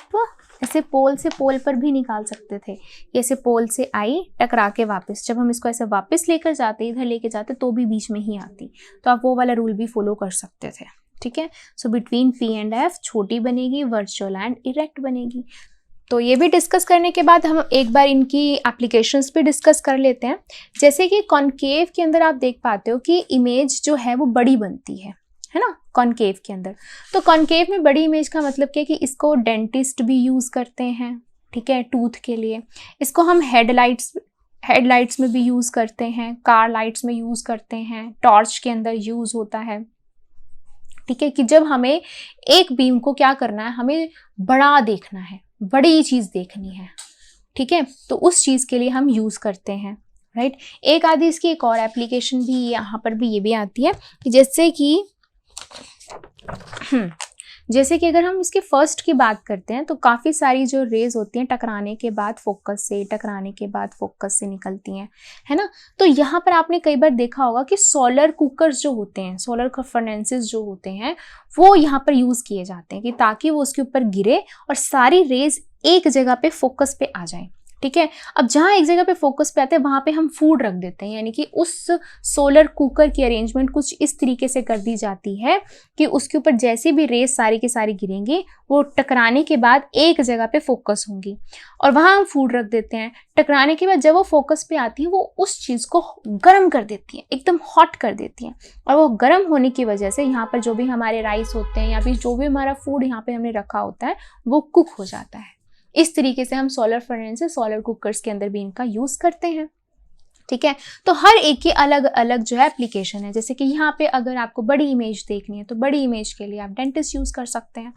ऐसे पोल से पोल पर भी निकाल सकते थे। ऐसे पोल से आई टकरा के वापस, जब हम इसको ऐसे वापस लेकर जाते, इधर लेके जाते, तो भी बीच में ही आती, तो आप वो वाला रूल भी फॉलो कर सकते थे। ठीक है, so between P and F छोटी बनेगी, वर्चुअल एंड इरेक्ट बनेगी। तो ये भी डिस्कस करने के बाद हम एक बार इनकी एप्लीकेशंस भी डिस्कस कर लेते हैं। जैसे कि कॉनकेव के अंदर आप देख पाते हो कि इमेज जो है वो बड़ी बनती है ना, कॉनकेव के अंदर। तो कॉनकेव में बड़ी इमेज का मतलब क्या है कि इसको डेंटिस्ट भी यूज़ करते हैं, ठीक है, टूथ के लिए। इसको हम हेडलाइट्स में भी यूज़ करते हैं, कार लाइट्स में यूज़ करते हैं, टॉर्च के अंदर यूज़ होता है। ठीक है, कि जब हमें एक बीम को क्या करना है, हमें बड़ा देखना है, बड़ी चीज देखनी है, ठीक है, तो उस चीज के लिए हम यूज करते हैं, राइट। एक आदि इसकी एक और एप्लीकेशन भी यहाँ पर भी ये भी आती है कि जैसे कि अगर हम इसके फर्स्ट की बात करते हैं तो काफ़ी सारी जो रेज होती हैं टकराने के बाद फोकस से, टकराने के बाद फोकस से निकलती हैं, है ना। तो यहाँ पर आपने कई बार देखा होगा कि सोलर कुकर्स जो होते हैं, सोलर फर्नेसेस जो होते हैं, वो यहाँ पर यूज़ किए जाते हैं कि ताकि वो उसके ऊपर गिरे और सारी रेज एक जगह पे फोकस पे आ जाए। ठीक है, अब जहाँ एक जगह पे फोकस पे आते हैं वहाँ पे हम फूड रख देते हैं, यानी कि उस सोलर कुकर की अरेंजमेंट कुछ इस तरीके से कर दी जाती है कि उसके ऊपर जैसी भी रेस सारी की सारी गिरेंगी वो टकराने के बाद एक जगह पे फोकस होंगी और वहाँ हम फूड रख देते हैं। टकराने के बाद जब वो फोकस पे आती है वो उस चीज़ को गर्म कर देती है, एकदम हॉट कर देती हैं, और वो गर्म होने की वजह से यहाँ पर जो भी हमारे राइस होते हैं या फिर जो भी हमारा फूड यहाँ पे हमने रखा होता है वो कुक हो जाता है। इस तरीके से हम सोलर फर्नेसेस, सोलर कुकर्स के अंदर भी इनका यूज करते हैं। ठीक है, तो हर एक की अलग अलग जो है एप्लीकेशन है। जैसे कि यहाँ पे अगर आपको बड़ी इमेज देखनी है तो बड़ी इमेज के लिए आप डेंटिस्ट यूज कर सकते हैं।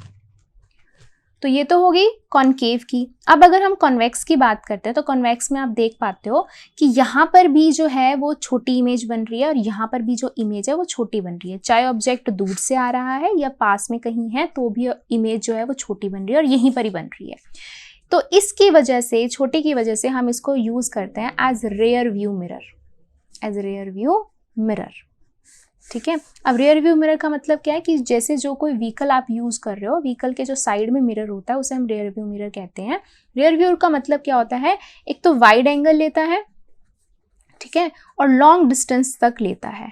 तो ये तो हो गई कॉनकेव की। अब अगर हम कॉन्वेक्स की बात करते हैं तो कॉन्वेक्स में आप देख पाते हो कि यहाँ पर भी जो है वो छोटी इमेज बन रही है और यहाँ पर भी जो इमेज है वो छोटी बन रही है। चाहे ऑब्जेक्ट दूर से आ रहा है या पास में कहीं है तो भी इमेज जो है वो छोटी बन रही है और यहीं पर ही बन रही है। तो इसकी वजह से, छोटे की वजह से हम इसको यूज करते हैं as rear view mirror, as rear view mirror. ठीक है, अब रेयर व्यू मिरर का मतलब क्या है कि जैसे जो कोई व्हीकल आप यूज कर रहे हो, व्हीकल के जो साइड में मिरर होता है उसे हम रेयर व्यू मिरर कहते हैं। रेयर व्यू का मतलब क्या होता है, एक तो वाइड एंगल लेता है, ठीक है, और लॉन्ग डिस्टेंस तक लेता है,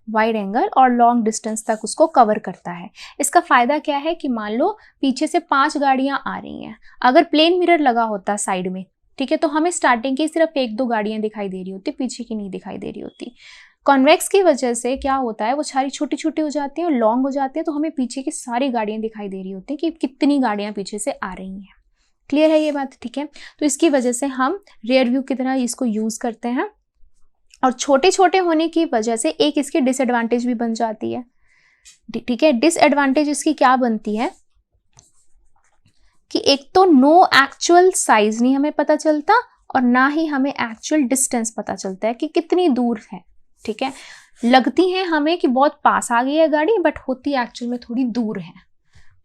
वाइड एंगल और लॉन्ग डिस्टेंस तक उसको कवर करता है। इसका फायदा क्या है कि मान लो पीछे से 5 गाड़ियां आ रही हैं, अगर प्लेन मिरर लगा होता साइड में, ठीक है, तो हमें स्टार्टिंग की सिर्फ 1-2 गाड़ियां दिखाई दे रही होती, पीछे की नहीं दिखाई दे रही होती। कॉन्वेक्स की वजह से क्या होता है, वो सारी छोटी छोटी हो जाती है और लॉन्ग हो जाती है, तो हमें पीछे की सारी गाड़ियां दिखाई दे रही होती हैं कि कितनी गाड़ियां पीछे से आ रही हैं। क्लियर है ये बात, ठीक है। तो इसकी वजह से हम रेयर व्यू की तरह इसको यूज करते हैं और छोटे छोटे होने की वजह से एक इसकी डिसएडवांटेज भी बन जाती है। ठीक है, डिसएडवांटेज इसकी क्या बनती है कि एक तो नो एक्चुअल साइज नहीं हमें पता चलता और ना ही हमें एक्चुअल डिस्टेंस पता चलता है कि कितनी दूर है। ठीक है, लगती है हमें कि बहुत पास आ गई है गाड़ी, बट होती एक्चुअल में थोड़ी दूर है।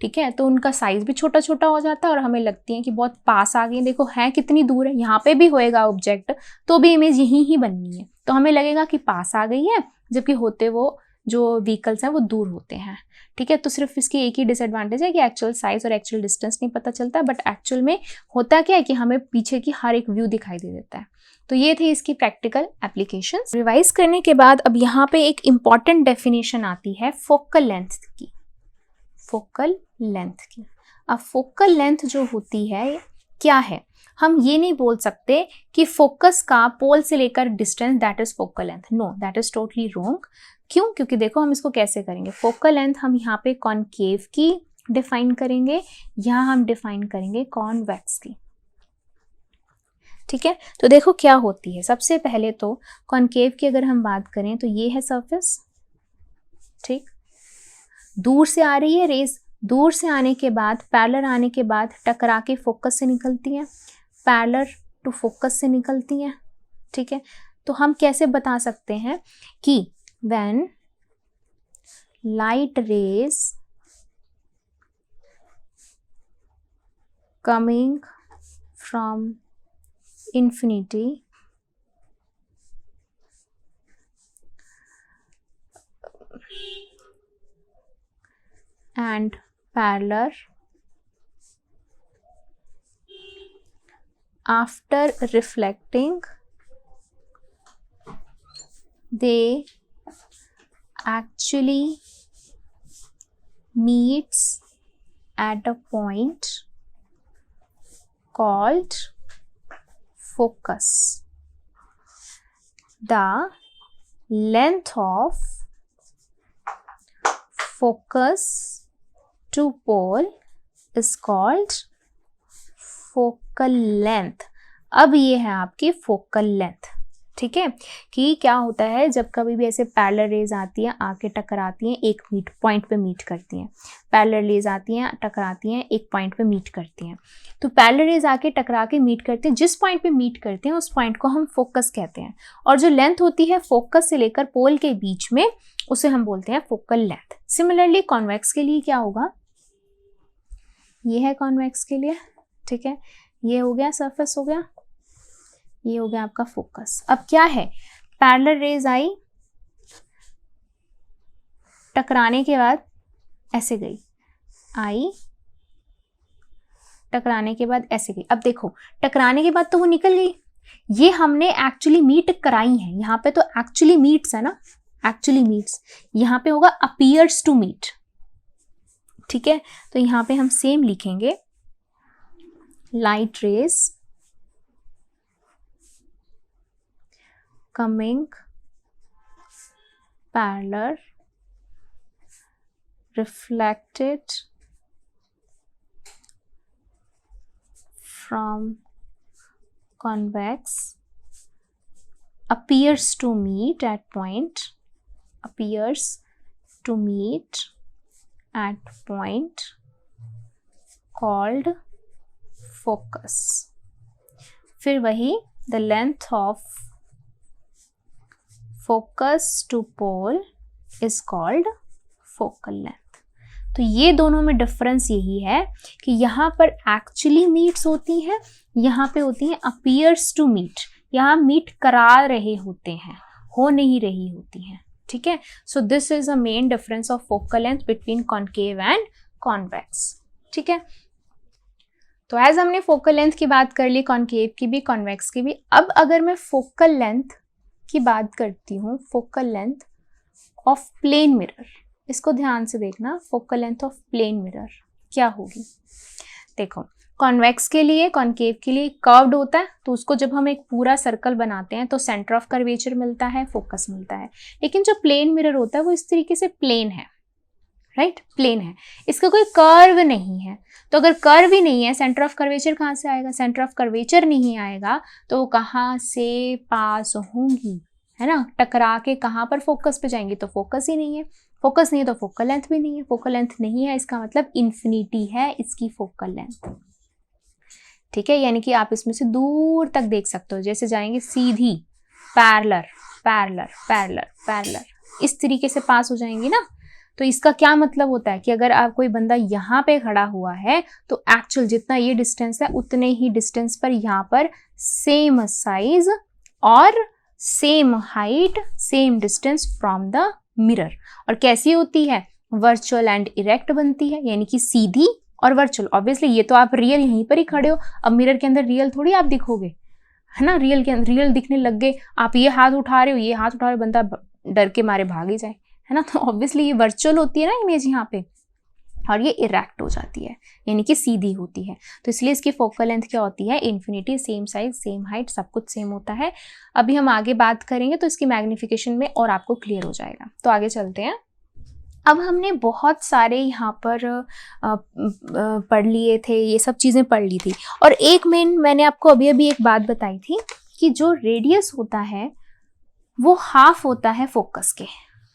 ठीक है, तो उनका साइज भी छोटा छोटा हो जाता है और हमें लगती है कि बहुत पास आ गई, देखो है कितनी दूर है, यहाँ पे भी होएगा ऑब्जेक्ट तो भी इमेज यहीं ही बननी है, तो हमें लगेगा कि पास आ गई है, जबकि होते वो जो व्हीकल्स हैं वो दूर होते हैं। ठीक है। तो सिर्फ इसकी एक ही डिसएडवांटेज है कि एक्चुअल साइज और एक्चुअल डिस्टेंस नहीं पता चलता, बट एक्चुअल में होता क्या है कि हमें पीछे की हर एक व्यू दिखाई दे देता है। तो ये थी इसकी प्रैक्टिकल एप्लीकेशंस। रिवाइज करने के बाद अब यहाँ पे एक इम्पॉर्टेंट डेफिनेशन आती है फोकल लेंथ की। फोकल लेंथ की, अब फोकल लेंथ जो होती है क्या है, हम ये नहीं बोल सकते कि फोकस का पोल से लेकर distance that is focal length, no, that is totally wrong. क्यों? क्योंकि देखो हम इसको कैसे करेंगे, फोकल लेंथ हम यहाँ पे कॉनकेव की डिफाइन करेंगे, यहाँ हम डिफाइन करेंगे कॉन्वेक्स की, ठीक है। तो देखो क्या होती है, सबसे पहले तो कॉनकेव की अगर हम बात करें तो ये है सरफेस, ठीक, दूर से आ रही है रेज, दूर से आने के बाद पैरेलल आने के बाद टकरा के फोकस से निकलती हैं, पैरेलल टू फोकस से निकलती हैं, ठीक है। तो हम कैसे बता सकते हैं कि when light rays coming from infinity and parallel after reflecting they actually meets at a point called focus. The length of focus to pole is called focal length. अब ये है आपकी focal length, ठीक है। कि क्या होता है जब कभी भी ऐसे पैरेलल रेज आती हैं, आके टकराती हैं, एक पॉइंट पे मीट करती हैं, पैरेलल रेज आती हैं, टकराती हैं, एक पॉइंट पे मीट करती हैं। तो पैरेलल रेज आके टकरा के मीट करते हैं, जिस पॉइंट पे मीट करते हैं उस पॉइंट को हम फोकस कहते हैं, और जो लेंथ होती है फोकस से लेकर पोल के बीच में उसे हम बोलते हैं फोकल लेंथ। सिमिलरली कॉन्वेक्स के लिए क्या होगा, ये है कॉन्वेक्स के लिए, ठीक है, ये हो गया सरफेस हो गया, ये हो गया आपका फोकस। अब क्या है, पैरेलल रेज आई, टकराने के बाद ऐसे गई, आई, टकराने के बाद ऐसे गई। अब देखो टकराने के बाद तो वो निकल गई, ये हमने एक्चुअली मीट कराई है, यहाँ पे तो एक्चुअली मीट्स है ना, एक्चुअली मीट्स, यहाँ पे होगा अपीयर्स टू मीट, ठीक है। तो यहाँ पे हम सेम लिखेंगे, light rays coming parallel reflected from convex appears to meet at point, appears to meet at point called focus। फिर वही the length of focus to pole is called focal length। तो ये दोनों में डिफरेंस यही है कि यहाँ पर एक्चुअली मीट्स होती हैं, यहाँ पे होती हैं अपीयर्स टू मीट, यहाँ मीट करा रहे होते हैं, हो नहीं रही होती हैं, ठीक है। सो this is a main difference of focal length between concave and convex, ठीक है। तो एज हमने फोकल लेंथ की बात कर ली, कॉनकेव की भी, कॉन्वेक्स की भी। अब अगर मैं फोकल लेंथ की बात करती हूँ, focal length of plane mirror, इसको ध्यान से देखना, focal length of plane mirror क्या होगी। देखो कॉन्वेक्स के लिए, कॉनकेव के लिए कर्व्ड होता है, तो उसको जब हम एक पूरा सर्कल बनाते हैं तो सेंटर ऑफ कर्वेचर मिलता है, फोकस मिलता है। लेकिन जो प्लेन मिरर होता है वो इस तरीके से प्लेन है, राइट, प्लेन है, इसका कोई कर्व नहीं है। तो अगर कर्व ही नहीं है, सेंटर ऑफ कर्वेचर कहाँ से आएगा, सेंटर ऑफ कर्वेचर नहीं आएगा तो वो कहाँ से पास होंगी, है ना, टकरा के कहाँ पर फोकस पे जाएंगी, तो फोकस ही नहीं है, फोकस नहीं है तो फोकल लेंथ भी नहीं है, फोकल लेंथ नहीं है इसका मतलब इन्फिनिटी है इसकी फोकल लेंथ, ठीक है। यानी कि आप इसमें से दूर तक देख सकते हो, जैसे जाएंगे सीधी पैरेलल पैरेलल पैरेलल पैरेलल, इस तरीके से पास हो जाएंगी ना। तो इसका क्या मतलब होता है कि अगर आप कोई बंदा यहाँ पे खड़ा हुआ है तो एक्चुअल जितना ये डिस्टेंस है उतने ही डिस्टेंस पर यहाँ पर सेम साइज और same height, same distance from the mirror. और कैसी होती है वर्चुअल एंड इरेक्ट बनती है, यानी कि सीधी और वर्चुअल। ऑब्वियसली ये तो आप रियल यहीं पर ही खड़े हो, अब मिरर के अंदर रियल थोड़ी आप दिखोगे, है ना। रियल के अंदर रियल दिखने लग गए, आप ये हाथ उठा रहे हो, ये हाथ उठा रहे हो, बंदा डर के मारे भाग ही जाए, है ना। तो ऑब्वियसली ये वर्चुअल होती है ना इमेज यहाँ पे, और ये इरेक्ट हो जाती है, यानी कि सीधी होती है। तो इसलिए इसकी फोकल लेंथ क्या होती है, infinity, same size, same height, सब कुछ सेम होता है। अभी हम आगे बात करेंगे तो इसकी मैग्निफिकेशन में और आपको क्लियर हो जाएगा। तो आगे चलते हैं। अब हमने बहुत सारे यहाँ पर पढ़ लिए थे, ये सब चीज़ें पढ़ ली थी, और एक मैंने आपको अभी अभी एक बात बताई थी कि जो रेडियस होता है वो हाफ होता है फोकस के,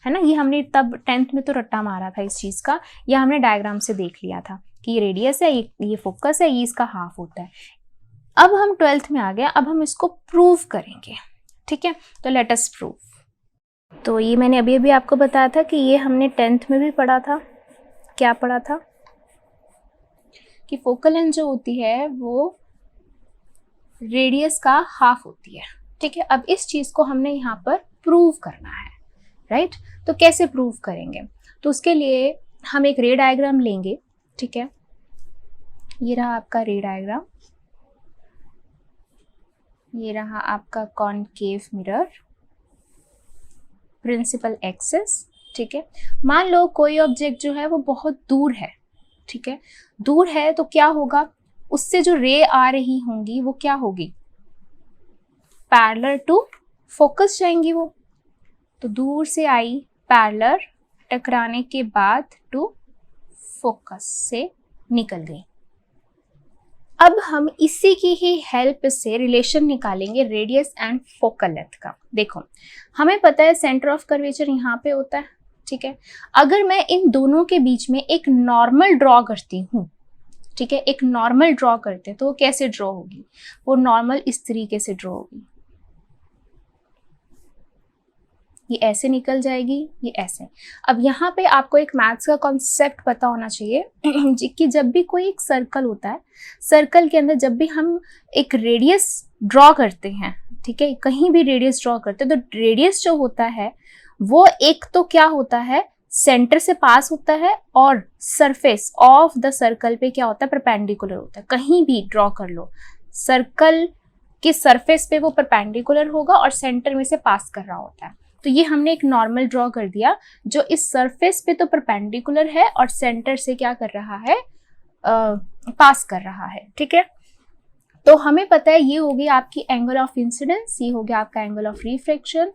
है ना। ये हमने तब 10th में तो रट्टा मारा था इस चीज़ का, या हमने डायग्राम से देख लिया था कि ये रेडियस है, ये फोकस है, ये इसका हाफ होता है। अब हम 12th में आ गया, अब हम इसको प्रूव करेंगे, ठीक है। तो लेट अस प्रूव। तो ये मैंने अभी अभी आपको बताया था कि ये हमने 10th में भी पढ़ा था। क्या पढ़ा था कि फोकल लेंथ जो होती है वो रेडियस का हाफ होती है, ठीक है। अब इस चीज़ को हमने यहाँ पर प्रूव करना है, राइट। तो कैसे प्रूव करेंगे, तो उसके लिए हम एक रे डायग्राम लेंगे, ठीक है। ये रहा आपका रे डायग्राम, ये रहा आपका कॉनकेव मिरर, प्रिंसिपल एक्सिस, ठीक है। मान लो कोई ऑब्जेक्ट जो है वो बहुत दूर है, ठीक है। दूर है तो क्या होगा, उससे जो रे आ रही होंगी वो क्या होगी, पैरेलल टू फोकस जाएंगी वो। तो दूर से आई, पैरेलल, टकराने के बाद टू फोकस से निकल गई। अब हम इसी की ही हेल्प से रिलेशन निकालेंगे रेडियस एंड फोकल लेंथ का। देखो हमें पता है सेंटर ऑफ कर्वेचर यहाँ पे होता है, ठीक है। अगर मैं इन दोनों के बीच में एक नॉर्मल ड्रॉ करती हूँ, ठीक है, एक नॉर्मल ड्रॉ करते हैं तो वो कैसे ड्रॉ होगी, वो नॉर्मल इस तरीके से ड्रॉ होगी, ये ऐसे निकल जाएगी, ये ऐसे। अब यहाँ पे आपको एक मैथ्स का कॉन्सेप्ट पता होना चाहिए कि जब भी कोई एक सर्कल होता है, सर्कल के अंदर जब भी हम एक रेडियस ड्रॉ करते हैं, ठीक है, कहीं भी रेडियस ड्रॉ करते हैं, तो रेडियस जो होता है वो एक तो क्या होता है, सेंटर से पास होता है, और सरफेस ऑफ द सर्कल पे क्या होता है, परपेंडिकुलर होता है। कहीं भी ड्रॉ कर लो, सर्कल के सरफेस पे वो परपेंडिकुलर होगा और सेंटर में से पास कर रहा होता है। तो ये हमने एक नॉर्मल ड्रॉ कर दिया जो इस सरफेस पे तो परपेंडिकुलर है और सेंटर से क्या कर रहा है, पास कर रहा है, ठीक है। तो हमें पता है ये होगी आपकी एंगल ऑफ इंसिडेंस, ये हो गया आपका एंगल ऑफ रिफ्लेक्शन।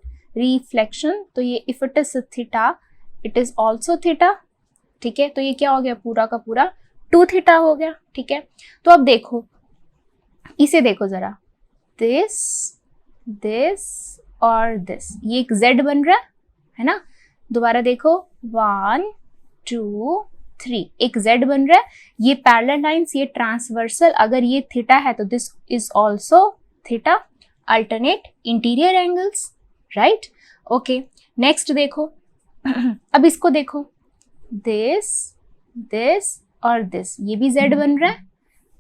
तो ये if it is theta it is also theta, ठीक है। तो ये क्या हो गया, पूरा का पूरा 2 थीटा हो गया, ठीक है। तो अब देखो, इसे देखो जरा, दिस और दिस, ये एक z बन रहा है ना। दोबारा देखो, 1 2 3, एक z बन रहा है। ये पैरेलल लाइंस, ये ट्रांसवर्सल, अगर ये थीटा है तो this is also theta, alternate interior angles, right. Okay, next देखो अब इसको देखो, दिस और दिस, ये भी z बन रहा है।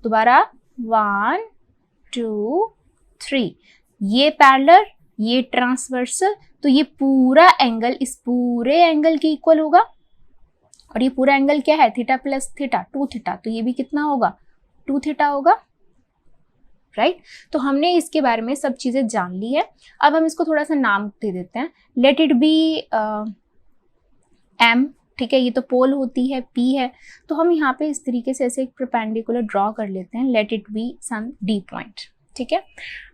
दोबारा 1 2 3, ये पैरेलल, ये ट्रांसवर्सल, तो ये पूरा एंगल इस पूरे एंगल के इक्वल होगा, और ये पूरा एंगल क्या है, थीटा प्लस थीटा, 2 थीटा। तो ये भी कितना होगा, 2 थीटा होगा, राइट। तो हमने इसके बारे में सब चीजें जान ली है। अब हम इसको थोड़ा सा नाम दे देते हैं, लेट इट बी एम, ठीक है। ये तो पोल होती है, पी है, तो हम यहाँ पे इस तरीके से ऐसे एक परपेंडिकुलर ड्रॉ कर लेते हैं, let it be some D point, ठीक है।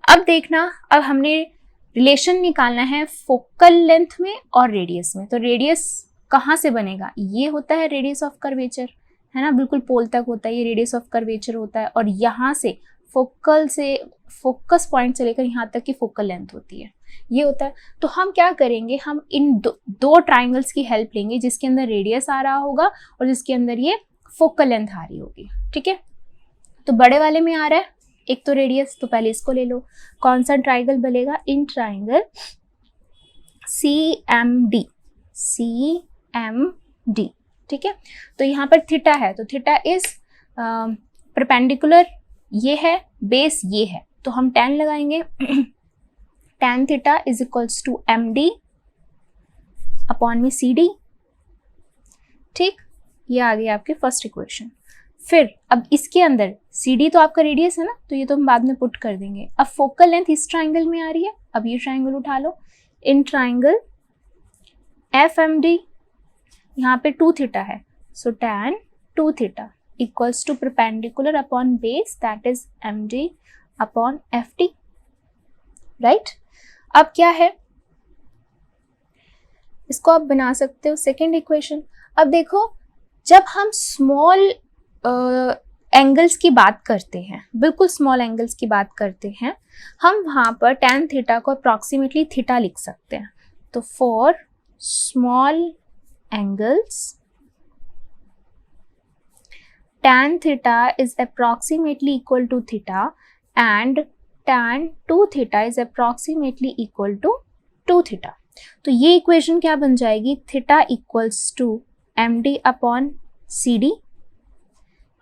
अब देखना, अब हमने रिलेशन निकालना है फोकल लेंथ में और रेडियस में। तो रेडियस कहाँ से बनेगा, ये होता है रेडियस ऑफ कर्वेचर, है ना, बिल्कुल पोल तक होता है, ये रेडियस ऑफ कर्वेचर होता है, और यहाँ से फोकस पॉइंट से लेकर यहाँ तक की फोकल लेंथ होती है, ये होता है। तो हम क्या करेंगे, हम इन दो ट्राइंगल्स की हेल्प लेंगे, जिसके अंदर रेडियस आ रहा होगा और जिसके अंदर ये फोकल लेंथ आ रही होगी, ठीक है। तो बड़े वाले में आ रहा है एक तो रेडियस, तो पहले इसको ले लो। कौन सा ट्राइंगल बनेगा, इन ट्राइंगल CMD, ठीक है। तो यहाँ पर थीटा है, तो थीटा इज परपेंडिकुलर, ये है, बेस ये है, तो हम tan लगाएंगे tan theta is equals to MD upon में CD। ठीक, ये आ गई आपकी फर्स्ट इक्वेशन। फिर अब इसके अंदर CD तो आपका रेडियस है ना, तो ये तो हम बाद में पुट कर देंगे। अब फोकल लेंथ इस ट्राइंगल में आ रही है, अब ये ट्राइंगल उठा लो। इन ट्राइंगल FMD यहाँ पे 2 थीटा है, so tan 2 theta equals to perpendicular upon base that is MD upon FT, right. अब क्या है, इसको आप बना सकते हो सेकेंड इक्वेशन। अब देखो, जब हम स्मॉल एंगल्स की बात करते हैं, बिल्कुल स्मॉल एंगल्स की बात करते हैं, हम वहाँ पर tan थीटा को अप्रॉक्सीमेटली थीटा लिख सकते हैं। तो for small angles tan theta is approximately equal to theta and tan 2 theta is approximately equal to 2 theta। तो ये इक्वेशन क्या बन जाएगी, theta equals to MD upon CD,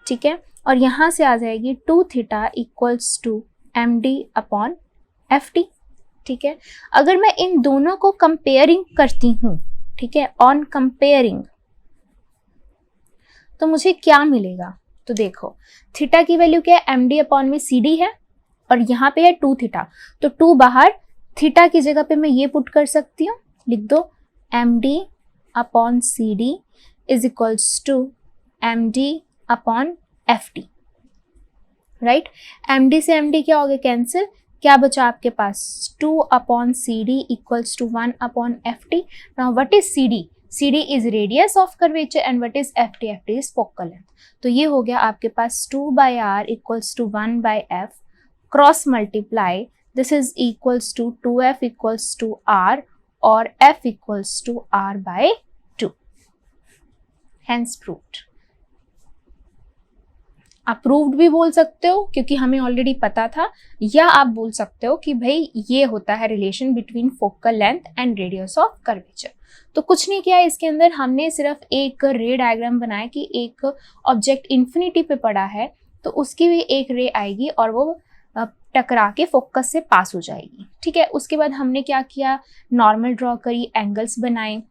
ठीक है, और यहाँ से आ जाएगी 2 theta equals to MD upon FT, ठीक है। अगर मैं इन दोनों को कंपेयरिंग करती हूँ, ठीक है, ऑन कंपेयरिंग, तो मुझे क्या मिलेगा, तो देखो थीटा की वैल्यू क्या है, MD अपॉन में CD है, और यहाँ पे है 2 थीटा, तो 2 बाहर, थीटा की जगह पे मैं ये पुट कर सकती हूँ, लिख दो MD upon CD is equals to MD upon FT, right. MD से MD क्या हो गया, कैंसिल, क्या बचा आपके पास, 2 upon CD equals to 1 upon FT। Now what is CD, CD is radius of curvature and what is FT, FT is focal length। तो ये हो गया आपके पास 2 by R equals to 1 by F, cross multiply, this is equals to 2F equals to R और F equals to R by 2, hence proved। Approved भी बोल सकते हो क्योंकि हमें ऑलरेडी पता था, या आप बोल सकते हो कि भाई ये होता है relation between focal length and radius of curvature. तो कुछ नहीं किया इसके अंदर, हमने सिर्फ एक रे डायग्राम बनाया कि एक ऑब्जेक्ट इन्फिनिटी पे पड़ा है तो उसकी भी एक रे आएगी और वो टकरा के फोकस से पास हो जाएगी, ठीक है। उसके बाद हमने क्या किया, नॉर्मल ड्रॉ करी, एंगल्स बनाए,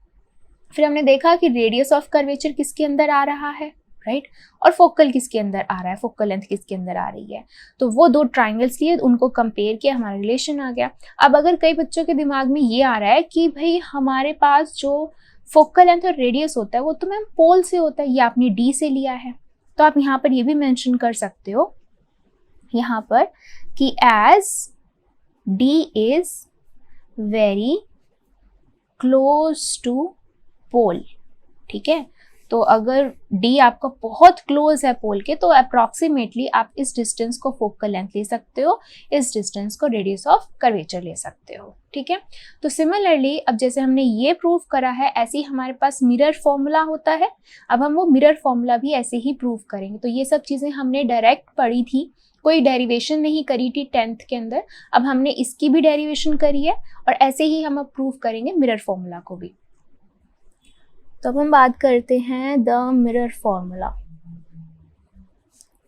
फिर हमने देखा कि रेडियस ऑफ कर्वेचर किसके अंदर आ रहा है, राइट, और फोकल किसके अंदर आ रहा है, फोकल लेंथ किसके अंदर आ रही है। तो वो दो ट्राइंगल्स लिए, उनको कंपेयर किया, हमारा रिलेशन आ गया। अब अगर कई बच्चों के दिमाग में ये आ रहा है कि भाई हमारे पास जो फोकल लेंथ और रेडियस होता है वो तो मैम पोल से होता है, ये आपने डी से लिया है, तो आप यहाँ पर ये भी मेंशन कर सकते हो यहाँ पर कि as D is very close to pole, ठीक है। तो अगर D आपका बहुत क्लोज है पोल के तो अप्रॉक्सीमेटली आप इस डिस्टेंस को फोकल लेंथ ले सकते हो, इस डिस्टेंस को रेडियस ऑफ कर्वेचर ले सकते हो, ठीक है। तो सिमिलरली अब जैसे हमने ये प्रूव करा है, ऐसे ही हमारे पास मिरर फॉर्मूला होता है, अब हम वो मिरर फॉर्मूला भी ऐसे ही प्रूव करेंगे। तो ये सब चीज़ें हमने डायरेक्ट पढ़ी थी, कोई डेरिवेशन नहीं करी थी 10th के अंदर, अब हमने इसकी भी डेरिवेशन करी है और ऐसे ही हम अब प्रूव करेंगे मिरर फॉर्मूला को भी। तो अब हम बात करते हैं द मिरर फॉर्मूला,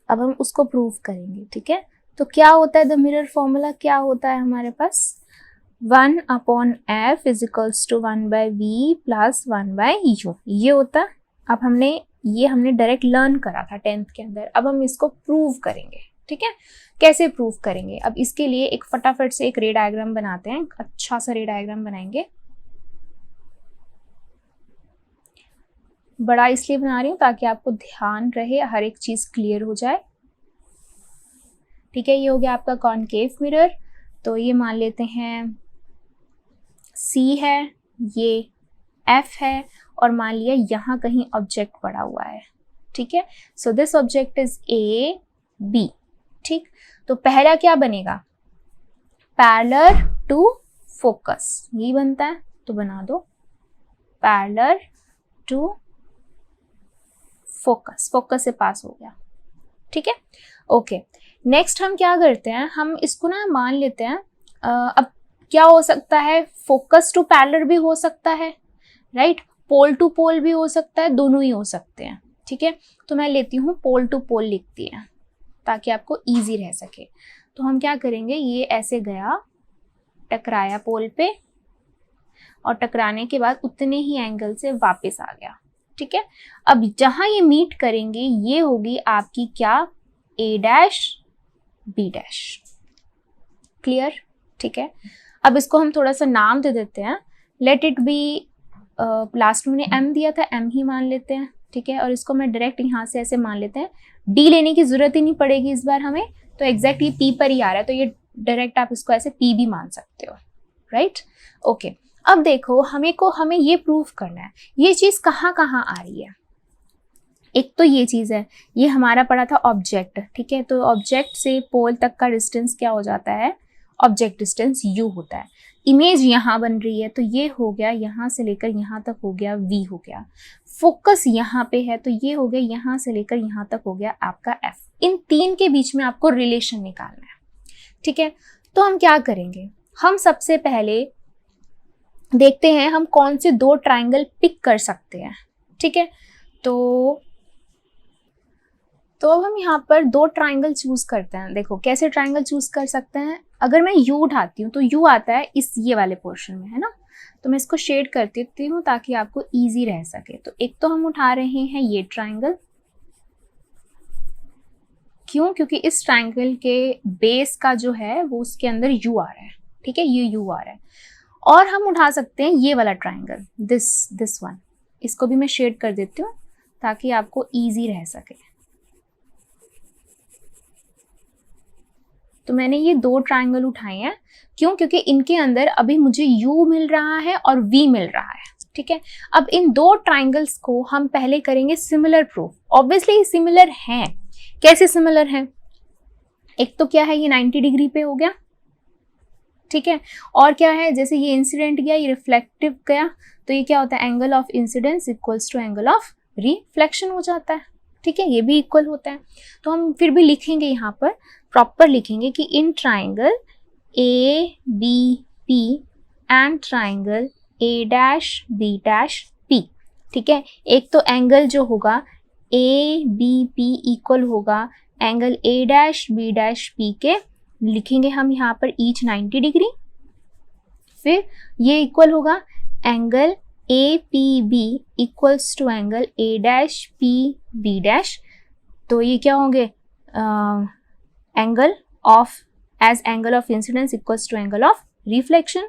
अब हम उसको प्रूव करेंगे, ठीक है। तो क्या होता है द मिरर फॉर्मूला, क्या होता है हमारे पास, 1 upon F is equals to 1 by V plus 1 by U, ये होता है। अब हमने डायरेक्ट लर्न करा था 10th के अंदर, अब हम इसको प्रूव करेंगे, ठीक है। कैसे प्रूव करेंगे, अब इसके लिए एक फटाफट से एक रे डायग्राम बनाते हैं, अच्छा सा रे डायग्राम बनाएंगे। बड़ा इसलिए बना रही हूँ ताकि आपको ध्यान रहे, हर एक चीज क्लियर हो जाए, ठीक है। ये हो गया आपका कॉनकेव मिरर, तो ये मान लेते हैं C है, ये F है, और मान लिया यहाँ कहीं ऑब्जेक्ट पड़ा हुआ है, ठीक है। So this object is A B, ठीक। तो पहला क्या बनेगा, पैरेलल टू फोकस, यही बनता है, तो बना दो पैरेलल टू फोकस, फोकस से पास हो गया, ठीक है। ओके, नेक्स्ट हम क्या करते हैं, हम इसको ना मान लेते हैं, अब क्या हो सकता है, फोकस टू पैरेलल भी हो सकता है, राइट, पोल टू पोल भी हो सकता है, दोनों ही हो सकते हैं, ठीक है। तो मैं लेती हूँ पोल टू पोल लिखती है ताकि आपको इजी रह सके। तो हम क्या करेंगे, ये ऐसे गया, टकराया पोल पे, और टकराने के बाद उतने ही एंगल से वापस आ गया, ठीक है। अब जहां ये मीट करेंगे ये होगी आपकी क्या, ए डैश बी डैश। क्लियर, ठीक है। अब इसको हम थोड़ा सा नाम दे देते हैं, लेट इट बी, लास्ट में एम दिया था, एम ही मान लेते हैं, ठीक है। और इसको मैं डायरेक्ट यहाँ से ऐसे मान लेते हैं, डी लेने की जरूरत ही नहीं पड़ेगी इस बार हमें, तो एग्जैक्ट ये पी पर ही आ रहा है, तो ये डायरेक्ट आप इसको ऐसे पी भी मान सकते हो, राइट। ओके, अब देखो हमें ये प्रूफ करना है ये चीज कहाँ कहाँ आ रही है। एक तो ये चीज है, ये हमारा पड़ा था ऑब्जेक्ट, ठीक है। तो ऑब्जेक्ट से पोल तक का डिस्टेंस क्या हो जाता है, ऑब्जेक्ट डिस्टेंस u होता है। इमेज यहाँ बन रही है, तो ये हो गया यहाँ से लेकर यहाँ तक हो गया v हो गया। फोकस यहाँ पे है, तो ये हो गया यहाँ से लेकर यहाँ तक हो गया आपका f। इन तीन के बीच में आपको रिलेशन निकालना है, ठीक है। तो हम क्या करेंगे, हम सबसे पहले देखते हैं हम कौन से दो ट्राइंगल पिक कर सकते हैं, ठीक है। तो अब हम यहाँ पर दो ट्राइंगल चूज करते हैं। देखो कैसे ट्राइंगल चूज कर सकते हैं, अगर मैं u उठाती हूँ तो u आता है इस ये वाले पोर्शन में, है ना। तो मैं इसको शेड कर देती हूँ ताकि आपको इजी रह सके। तो एक तो हम उठा रहे हैं ये ट्राइंगल, क्यों, क्योंकि इस ट्राइंगल के बेस का जो है वो उसके अंदर u आ रहा है, ठीक है, ये u आ रहा है। और हम उठा सकते हैं ये वाला ट्राइंगल, दिस वन, इसको भी मैं शेड कर देती हूँ ताकि आपको इजी रह सके। तो मैंने ये दो ट्राइंगल उठाए हैं, क्यों, क्योंकि इनके अंदर अभी मुझे u मिल रहा है और v मिल रहा है, ठीक है। अब इन दो ट्राइंगल्स को हम पहले करेंगे सिमिलर प्रूफ। ऑब्वियसली सिमिलर हैं, कैसे सिमिलर हैं, एक तो क्या है ये 90 डिग्री पे हो गया, ठीक है। और क्या है, जैसे ये इंसिडेंट गया ये रिफ्लेक्टिव गया, तो ये क्या होता है, angle of incidence equals to angle of reflection हो जाता है, ठीक है, ये भी इक्वल होता है। तो हम फिर भी लिखेंगे यहाँ पर प्रॉपर लिखेंगे कि in triangle A B P and triangle A dash B dash P, ठीक है। एक तो एंगल जो होगा ए बी पी इक्वल होगा angle A dash B dash P के, लिखेंगे हम यहाँ पर ईच 90 डिग्री। फिर ये इक्वल होगा angle A P B equals to angle A dash P B dash. तो ये क्या होंगे, angle of as angle of incidence equals to angle of reflection,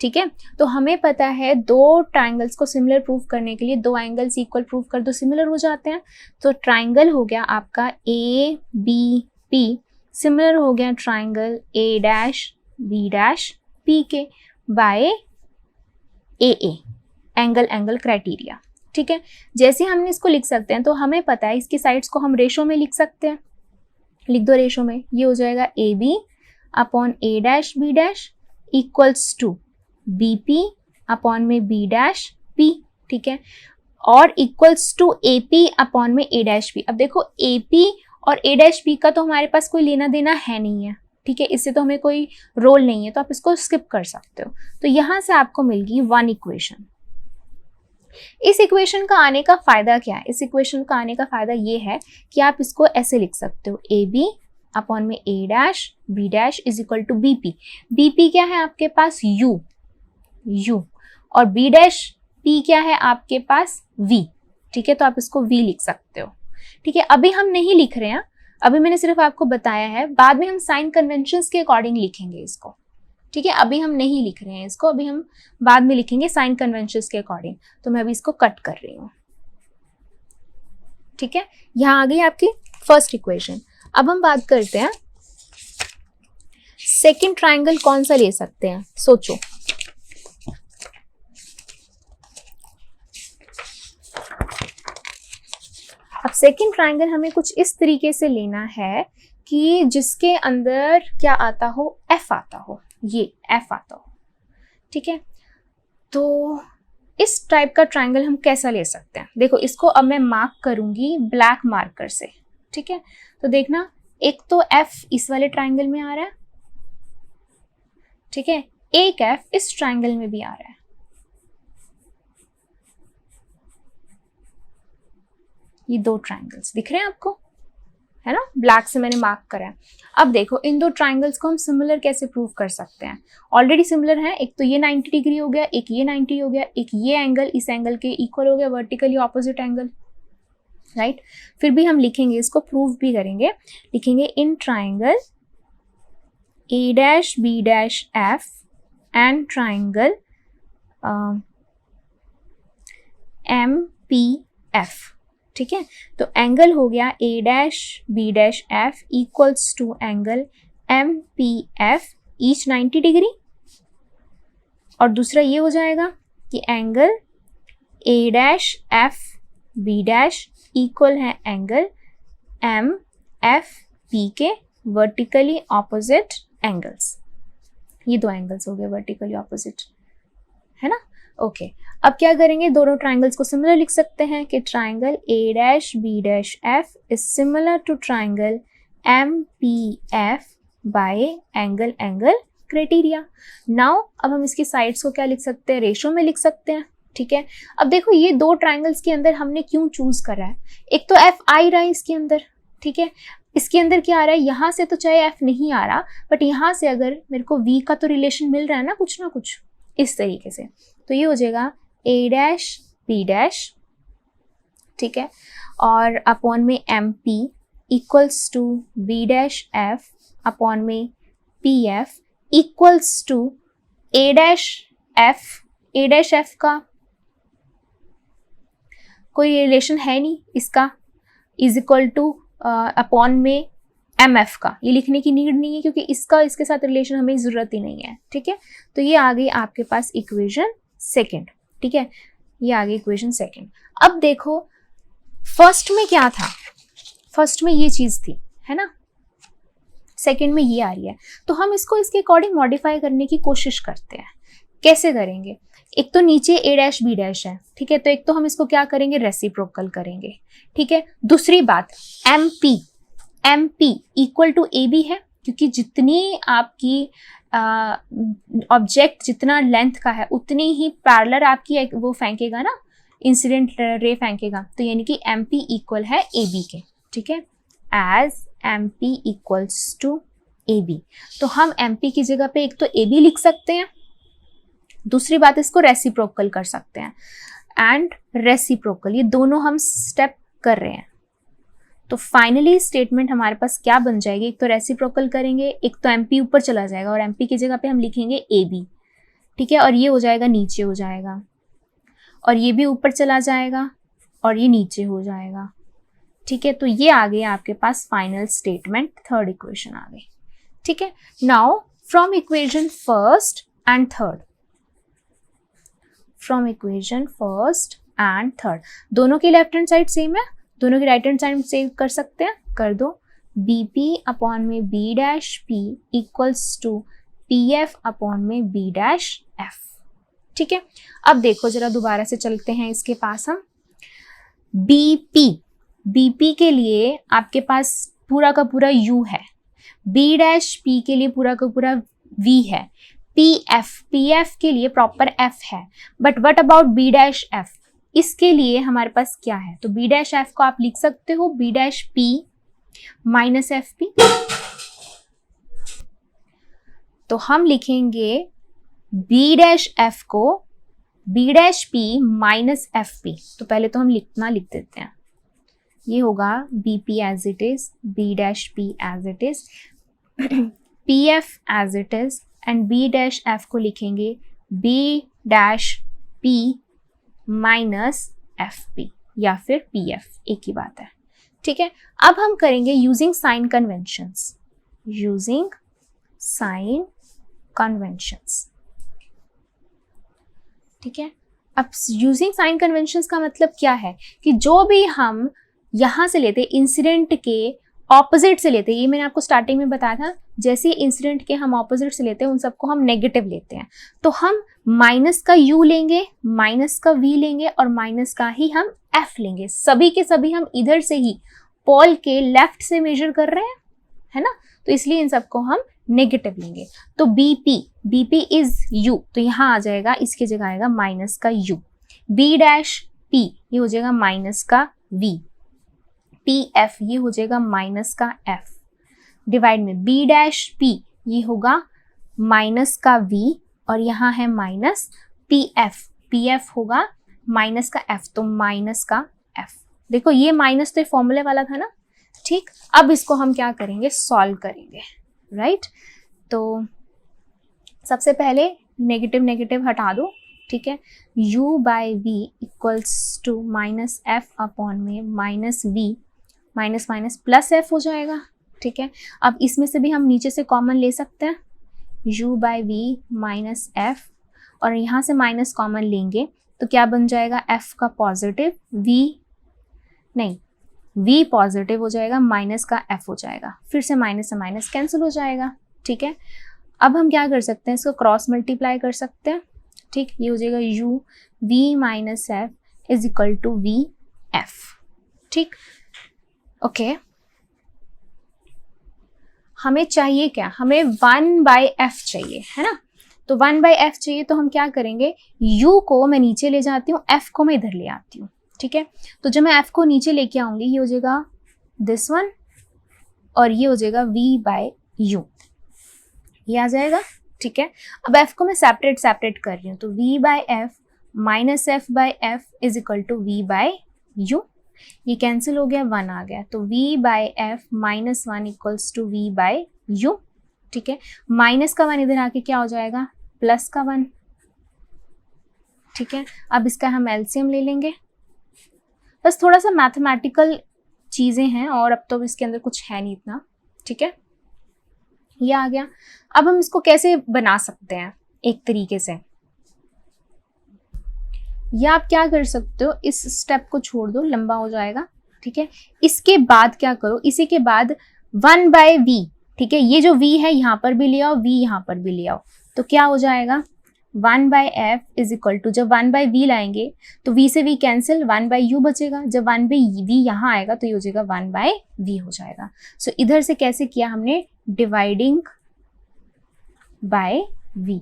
ठीक है। तो हमें पता है दो ट्राइंगल्स को सिमिलर प्रूफ करने के लिए दो एंगल्स इक्वल प्रूफ कर दो, सिमिलर हो जाते हैं। तो ट्राइंगल हो गया आपका ए बी पी, सिमिलर हो गया triangle A dash B dash P के बाय ए एंगल क्राइटेरिया, ठीक है। जैसे हमने इसको लिख सकते हैं, तो हमें पता है इसकी साइड्स को हम रेशो में लिख सकते हैं, लिख दो रेशो में, ये हो जाएगा A B upon A dash B dash equals to B P upon में बी डैश पी, ठीक है, और equals to A P upon में ए डैश पी। अब देखो ए पी और ए डैश पी का तो हमारे पास कोई लेना देना है नहीं है, ठीक है, इससे तो हमें कोई रोल नहीं है, तो आप इसको स्किप कर सकते हो। तो यहां से आपको मिल गई वन इक्वेशन। इस इक्वेशन का आने का फायदा क्या है, इस इक्वेशन का आने का फायदा ये है कि आप इसको ऐसे लिख सकते हो, ए बी अपॉन में A dash B dash is equal to B P. B P क्या है आपके पास, यू, और बी डैश पी क्या है आपके पास, वी, ठीक है। तो आप इसको वी लिख सकते हो, ठीक है। अभी हम नहीं लिख रहे हैं, अभी मैंने सिर्फ आपको बताया है, बाद में हम साइन कन्वेंशंस के अकॉर्डिंग लिखेंगे इसको, ठीक है। अभी हम नहीं लिख रहे हैं इसको, अभी हम बाद में लिखेंगे साइन कन्वेंशंस के अकॉर्डिंग। तो मैं अभी इसको कट कर रही हूँ, ठीक है। यहाँ आ गई आपकी फर्स्ट इक्वेशन। अब हम बात करते हैं सेकंड ट्राइंगल कौन सा ले सकते हैं, सोचो। अब सेकंड ट्राइंगल हमें कुछ इस तरीके से लेना है कि जिसके अंदर क्या आता हो, एफ आता हो, ये एफ आता हो, ठीक है। तो इस टाइप का ट्राइंगल हम कैसा ले सकते हैं, देखो इसको अब मैं मार्क करूंगी ब्लैक मार्कर से, ठीक है। तो देखना, एक तो एफ इस वाले ट्राइंगल में आ रहा है, ठीक है, एक एफ इस ट्राइंगल में भी आ रहा है। ये दो ट्राइंगल्स दिख रहे हैं आपको, है ना, ब्लैक से मैंने मार्क करा है। अब देखो इन दो ट्राइंगल्स को हम सिमिलर कैसे प्रूव कर सकते हैं, ऑलरेडी सिमिलर है, एक तो ये 90 डिग्री हो गया, एक ये 90 हो गया, एक ये एंगल इस एंगल के इक्वल हो गया, वर्टिकली ऑपोजिट एंगल, राइट। फिर भी हम लिखेंगे, इसको प्रूव भी करेंगे, लिखेंगे in triangle A dash B dash F and triangle M P F, ठीक है। तो एंगल हो गया A dash B dash F equals to angle M P F each 90 degree, और दूसरा ये हो जाएगा कि angle A dash F B dash equal है एंगल एम एफ पी के वर्टिकली ऑपोजिट एंगल्स। ये दो एंगल्स हो गए वर्टिकली ऑपोजिट, है ना। ओके, अब क्या करेंगे, दोनों ट्राइंगल्स को सिमिलर लिख सकते हैं कि triangle A dash B dash F is similar to triangle M P F by angle angle criteria. Now अब हम इसकी साइड्स को क्या लिख सकते हैं, रेशो में लिख सकते हैं, ठीक है। अब देखो ये दो ट्राइंगल्स के अंदर हमने क्यों चूज करा है, एक तो एफ आई रहा है इसके अंदर, ठीक है, इसके अंदर क्या आ रहा है, यहाँ से तो चाहे एफ नहीं आ रहा, बट यहाँ से अगर मेरे को वी का तो रिलेशन मिल रहा है ना कुछ इस तरीके से, तो ये हो जाएगा ए डैश बी डैश, ठीक है, और अपॉन में M P equals to B dash F upon में P F equals to A dash F का कोई रिलेशन है नहीं, इसका इज इक्वल टू अपॉन में एम एफ का, ये लिखने की नीड नहीं है क्योंकि इसका इसके साथ रिलेशन हमें ज़रूरत ही नहीं है, ठीक है। तो ये आ गई आपके पास इक्वेशन सेकंड, ठीक है, ये आ गई इक्वेशन सेकंड। अब देखो फर्स्ट में क्या था, फर्स्ट में ये चीज़ थी, है ना, सेकंड में ये आ रही है, तो हम इसको इसके अकॉर्डिंग मॉडिफाई करने की कोशिश करते हैं। कैसे करेंगे, एक तो नीचे ए डैश बी डैश है, ठीक है, तो एक तो हम इसको क्या करेंगे, रेसिप्रोकल करेंगे, ठीक है। दूसरी बात M P equal to A B है, क्योंकि जितनी आपकी ऑब्जेक्ट जितना लेंथ का है उतनी ही पैरेलल आपकी वो फेंकेगा ना, इंसिडेंट रे फेंकेगा, तो यानी कि एम पी इक्वल है ए बी के, ठीक है, as M P equals to A B. तो हम एम पी की जगह पे एक तो ए बी लिख सकते हैं, दूसरी बात इसको रेसिप्रोकल कर सकते हैं, एंड रेसिप्रोकल, ये दोनों हम स्टेप कर रहे हैं। तो फाइनली स्टेटमेंट हमारे पास क्या बन जाएगी, एक तो रेसिप्रोकल करेंगे, एक तो एमपी ऊपर चला जाएगा और एमपी की जगह पे हम लिखेंगे ए बी, ठीक है, और ये हो जाएगा नीचे हो जाएगा, और ये भी ऊपर चला जाएगा और ये नीचे हो जाएगा, ठीक है। तो ये आ गया आपके पास फाइनल स्टेटमेंट, थर्ड इक्वेशन आ गई, ठीक है। Now from equation first and third, from equation first and third, दोनों की लेफ्ट हैंड साइड सेम है, दोनों की राइट हैंड साइड सेव कर सकते हैं, कर दो। बी पी अपॉन में B dash P equals to P F upon में बी डैश एफ, ठीक है। अब देखो जरा दोबारा से चलते हैं इसके पास हम, बीपी के लिए आपके पास पूरा का पूरा यू है, बी डैश पी के लिए पूरा का पूरा वी है, पी एफ के लिए प्रॉपर एफ है, but what about B dash F, इसके लिए हमारे पास क्या है, तो बी डैश एफ को आप लिख सकते हो B dash P minus F P, तो हम लिखेंगे बी डैश एफ को B dash P minus F P, तो पहले तो हम लिख देते हैं, ये होगा B P as it is, B dash P as it is, P F as it is, and B dash F को लिखेंगे B dash P minus F P या फिर पी एफ, एक ही बात है, ठीक है। अब हम करेंगे using sign conventions, using sign conventions, ठीक है। अब यूजिंग साइन कन्वेंशंस का मतलब क्या है कि जो भी हम यहां से लेते, इंसिडेंट के ऑपोजिट से लेते, ये मैंने आपको स्टार्टिंग में बताया था, जैसे इंसिडेंट के हम ऑपोजिट से लेते हैं उन सबको हम नेगेटिव लेते हैं, तो हम माइनस का u लेंगे, माइनस का v लेंगे और माइनस का ही हम f लेंगे, सभी के सभी हम इधर से ही पोल के लेफ्ट से मेजर कर रहे हैं, है ना, तो इसलिए इन सबको हम नेगेटिव लेंगे। तो bp इज u, तो यहाँ आ जाएगा, इसके जगह आएगा माइनस का u, b डैश p ये हो जाएगा माइनस का v, पी एफ ये हो जाएगा माइनस का एफ, डिवाइड में बी डैश पी ये होगा माइनस का वी, और यहाँ है माइनस पी एफ होगा माइनस का एफ, तो माइनस का एफ। देखो ये माइनस तो फॉर्मूले वाला था ना, ठीक। अब इसको हम क्या करेंगे, सॉल्व करेंगे, राइट। तो सबसे पहले नेगेटिव नेगेटिव हटा दो, ठीक है। u by V equals to minus F upon में minus V, minus minus plus F हो जाएगा, ठीक है। अब इसमें से भी हम नीचे से कॉमन ले सकते हैं, u by V minus F, और यहाँ से माइनस कॉमन लेंगे तो क्या बन जाएगा, f का पॉजिटिव v पॉजिटिव हो जाएगा, माइनस का f हो जाएगा, फिर से माइनस कैंसिल हो जाएगा, ठीक है। अब हम क्या कर सकते हैं, इसको क्रॉस मल्टीप्लाई कर सकते हैं, ठीक। ये हो जाएगा u v minus F is equal to v f, ठीक, ओके। हमें चाहिए क्या, हमें 1/f चाहिए, है ना। तो 1/f चाहिए तो हम क्या करेंगे, u को मैं नीचे ले जाती हूँ, f को मैं इधर ले आती हूँ, ठीक है। तो जब मैं f को नीचे लेके आऊंगी ये हो जाएगा दिस वन, और ये हो जाएगा v/u, ये आ जाएगा, ठीक है। अब f को मैं सेपरेट कर रही हूँ, तो v/f minus f/f is equal to v/u, ये कैंसिल हो गया, 1 आ गया, तो v/f minus 1 equals to v/u, ठीक है। माइनस का 1 इधर आके क्या हो जाएगा, प्लस का 1, ठीक है। अब इसका हम एलसीएम ले लेंगे, बस थोड़ा सा मैथमेटिकल चीजें हैं और अब तो इसके अंदर कुछ है नहीं इतना, ठीक है। ये आ गया। अब हम इसको कैसे बना सकते हैं एक तरीके से, या आप क्या कर सकते हो, इस स्टेप को छोड़ दो, लंबा हो जाएगा, ठीक है। इसके बाद क्या करो, इसी के बाद 1/v, ठीक है, ये जो v है यहाँ पर भी ले आओ, v यहाँ पर भी ले आओ, तो क्या हो जाएगा 1/f इज इक्वल टू, जब 1/v लाएंगे तो v से v कैंसिल, 1/u बचेगा, जब 1/v यहाँ आएगा तो ये हो जाएगा 1/v हो जाएगा। सो इधर से कैसे किया हमने, डिवाइडिंग बाय v,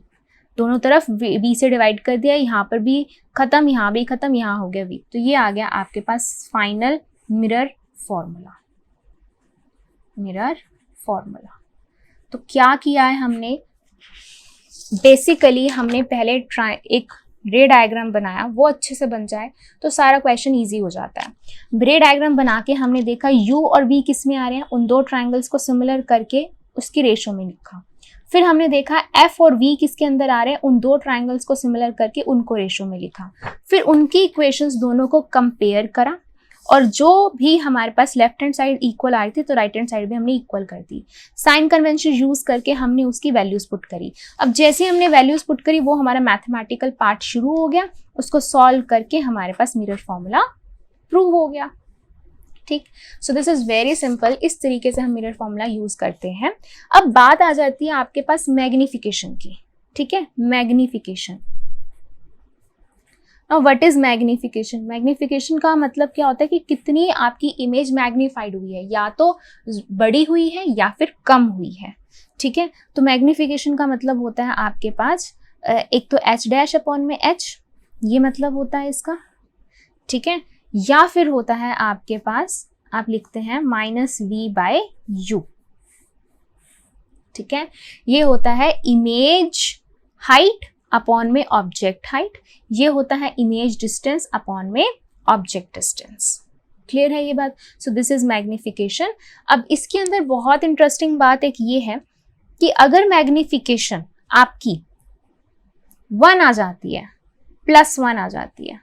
दोनों तरफ v से डिवाइड कर दिया, यहाँ पर भी खत्म, यहाँ भी खत्म, यहाँ हो गया v, तो ये आ गया आपके पास फाइनल मिरर फॉर्मूला। तो क्या किया है हमने, बेसिकली हमने पहले एक रे डायग्राम बनाया, वो अच्छे से बन जाए तो सारा क्वेश्चन इजी हो जाता है। रे डायग्राम बना के हमने देखा u और v किस में आ रहे हैं, उन दो ट्रायंगल्स को सिमिलर करके उसकी रेशो में लिखा। फिर हमने देखा f और v किसके अंदर आ रहे हैं, उन दो ट्रायंगल्स को सिमिलर करके उनको रेशो में लिखा। फिर उनकी इक्वेशंस दोनों को कंपेयर करा, और जो भी हमारे पास लेफ्ट हैंड साइड इक्वल आ रही थी तो राइट हैंड साइड भी हमने इक्वल कर दी। साइन कन्वेंशन यूज करके हमने उसकी वैल्यूज पुट करी। अब जैसे हमने वैल्यूज पुट करी वो हमारा मैथमेटिकल पार्ट शुरू हो गया, उसको सॉल्व करके हमारे पास मिरर फॉर्मूला प्रूव हो गया, ठीक। सो दिस इज वेरी सिंपल, इस तरीके से हम मिरर फॉर्मूला यूज करते हैं। अब बात आ जाती है आपके पास मैग्निफिकेशन की, ठीक है, magnification. Now what is magnification? Magnification का मतलब क्या होता है कि कितनी आपकी इमेज मैग्नीफाइड हुई है, या तो बड़ी हुई है या फिर कम हुई है, ठीक है। तो मैग्निफिकेशन का मतलब होता है आपके पास एक तो h डैश अपॉन में h, ये मतलब होता है इसका, ठीक है, या फिर होता है आपके पास आप लिखते हैं -v/u, ठीक है। ये होता है इमेज हाइट अपॉन में ऑब्जेक्ट हाइट, ये होता है इमेज डिस्टेंस अपॉन में ऑब्जेक्ट डिस्टेंस। क्लियर है ये बात? सो दिस इज मैग्निफिकेशन। अब इसके अंदर बहुत इंटरेस्टिंग बात एक ये है कि अगर मैग्निफिकेशन आपकी 1 आ जाती है, +1 आ जाती है,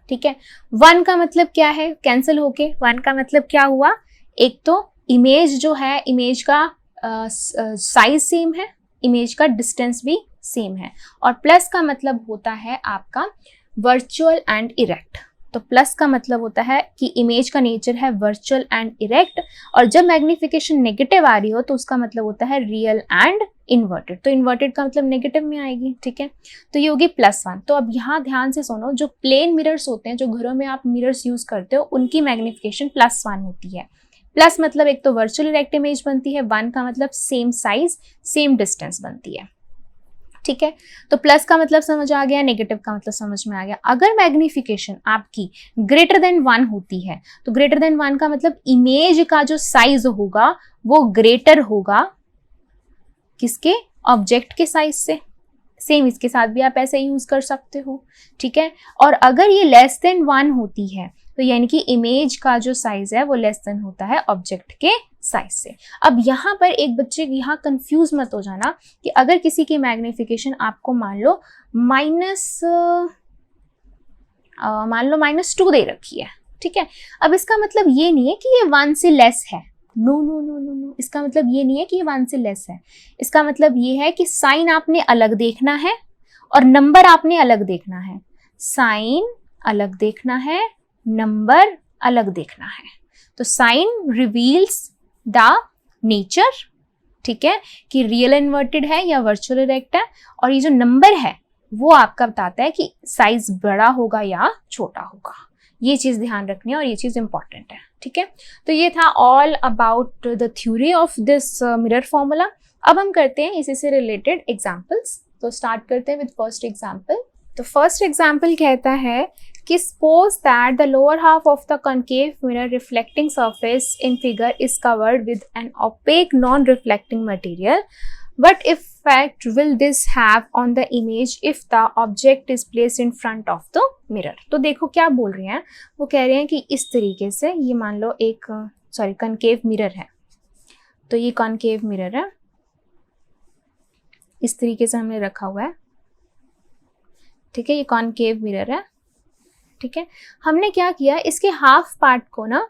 ठीक है। 1 का मतलब क्या है, कैंसिल होके 1 का मतलब क्या हुआ, एक तो इमेज जो है, इमेज का साइज सेम है, इमेज का डिस्टेंस भी सेम है, और प्लस का मतलब होता है आपका वर्चुअल एंड इरेक्ट। तो प्लस का मतलब होता है कि इमेज का नेचर है वर्चुअल एंड इरेक्ट, और जब मैग्निफिकेशन नेगेटिव आ रही हो तो उसका मतलब होता है रियल एंड इन्वर्टेड। तो इन्वर्टेड का मतलब नेगेटिव में आएगी, ठीक है। तो ये होगी +1। तो अब यहाँ ध्यान से सुनो, जो प्लेन मिरर्स होते हैं, जो घरों में आप मिरर्स यूज करते हो, उनकी मैग्निफिकेशन +1 होती है। प्लस मतलब एक तो वर्चुअल इरेक्ट इमेज बनती है, 1 का मतलब सेम साइज सेम डिस्टेंस बनती है, ठीक है, तो प्लस का मतलब समझ आ गया, नेगेटिव का मतलब समझ में आ गया। अगर मैग्निफिकेशन आपकी ग्रेटर देन 1 होती है तो ग्रेटर देन 1 का मतलब इमेज का जो साइज होगा वो ग्रेटर होगा किसके, ऑब्जेक्ट के साइज से। सेम इसके साथ भी आप ऐसे यूज कर सकते हो, ठीक है। और अगर ये लेस देन 1 होती है तो यानी कि इमेज का जो साइज है वो लेस देन होता है ऑब्जेक्ट के साइज से। अब यहाँ पर एक बच्चे यहाँ कंफ्यूज मत हो जाना कि अगर किसी की मैग्निफिकेशन आपको मान लो -2 दे रखी है, ठीक है। अब इसका मतलब ये नहीं है कि ये 1 से लेस है, no no no no no, इसका मतलब ये नहीं है कि ये 1 से लेस है। इसका मतलब ये है कि साइन आपने अलग देखना है और नंबर आपने अलग देखना है। साइन अलग देखना है, नंबर अलग देखना है। तो साइन रिवील्स द नेचर, ठीक है, कि रियल इन्वर्टेड है या वर्चुअल इरेक्ट है, और ये जो नंबर है वो आपका बताता है कि साइज बड़ा होगा या छोटा होगा। ये चीज ध्यान रखनी है और ये चीज इंपॉर्टेंट है, ठीक है। तो ये था all about the theory of this mirror formula. अब हम करते हैं इसी से रिलेटेड एग्जांपल्स। तो स्टार्ट करते हैं विद फर्स्ट एग्जांपल। तो फर्स्ट एग्जांपल कहता है कि suppose that the lower half of the concave mirror reflecting surface in figure is covered with an opaque non-reflecting material. What effect will this have on the image if the object is placed in front of the mirror? तो देखो क्या बोल रहे हैं, वो कह रहे हैं कि इस तरीके से ये मान लो एक कॉन्केव मिरर है। तो ये कॉन्केव मिरर है, इस तरीके से हमने रखा हुआ है, ठीक है। ये कॉन्केव मिरर है, ठीक है। हमने क्या किया, इसके हाफ पार्ट को ना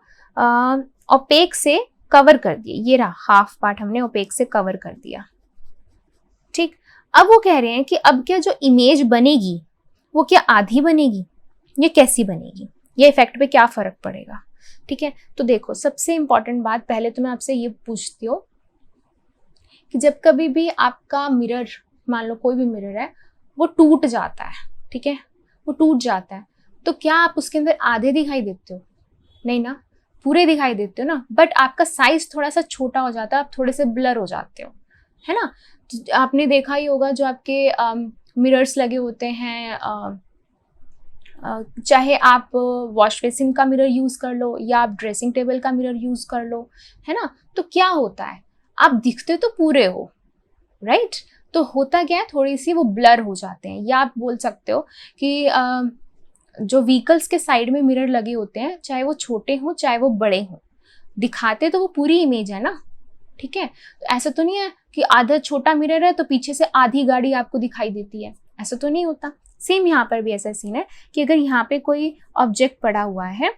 ओपेक से कवर कर दिया। ये रहा हाफ पार्ट, हमने ओपेक से कवर कर दिया, ठीक। अब वो कह रहे हैं कि अब क्या जो इमेज बनेगी वो क्या आधी बनेगी, ये कैसी बनेगी, ये इफेक्ट पे क्या फर्क पड़ेगा, ठीक है। तो देखो सबसे इंपॉर्टेंट बात, पहले तो मैं आपसे ये पूछती हूँ कि जब कभी भी आपका मिरर, मान लो कोई भी मिरर है, वो टूट जाता है, ठीक है, वो टूट जाता है, तो क्या आप उसके अंदर आधे दिखाई देते हो? नहीं ना, पूरे दिखाई देते हो ना, बट आपका साइज थोड़ा सा छोटा हो जाता है, आप थोड़े से ब्लर हो जाते हो, है ना। आपने देखा ही होगा जो आपके मिरर्स लगे होते हैं, चाहे आप वॉश बेसिन का मिरर यूज कर लो या आप ड्रेसिंग टेबल का मिरर यूज कर लो, है ना। तो क्या होता है, आप दिखते तो पूरे हो, राइट, तो होता क्या है, थोड़ी सी वो ब्लर हो जाते हैं। या आप बोल सकते हो कि जो व्हीकल्स के साइड में मिरर लगे होते हैं, चाहे वो छोटे हों चाहे वो बड़े हों, दिखाते तो वो पूरी इमेज है ना, ठीक है। तो ऐसा तो नहीं है कि आधा छोटा मिरर है तो पीछे से आधी गाड़ी आपको दिखाई देती है, ऐसा तो नहीं होता। सेम यहाँ पर भी ऐसा सीन है कि अगर यहाँ पे कोई ऑब्जेक्ट पड़ा हुआ है,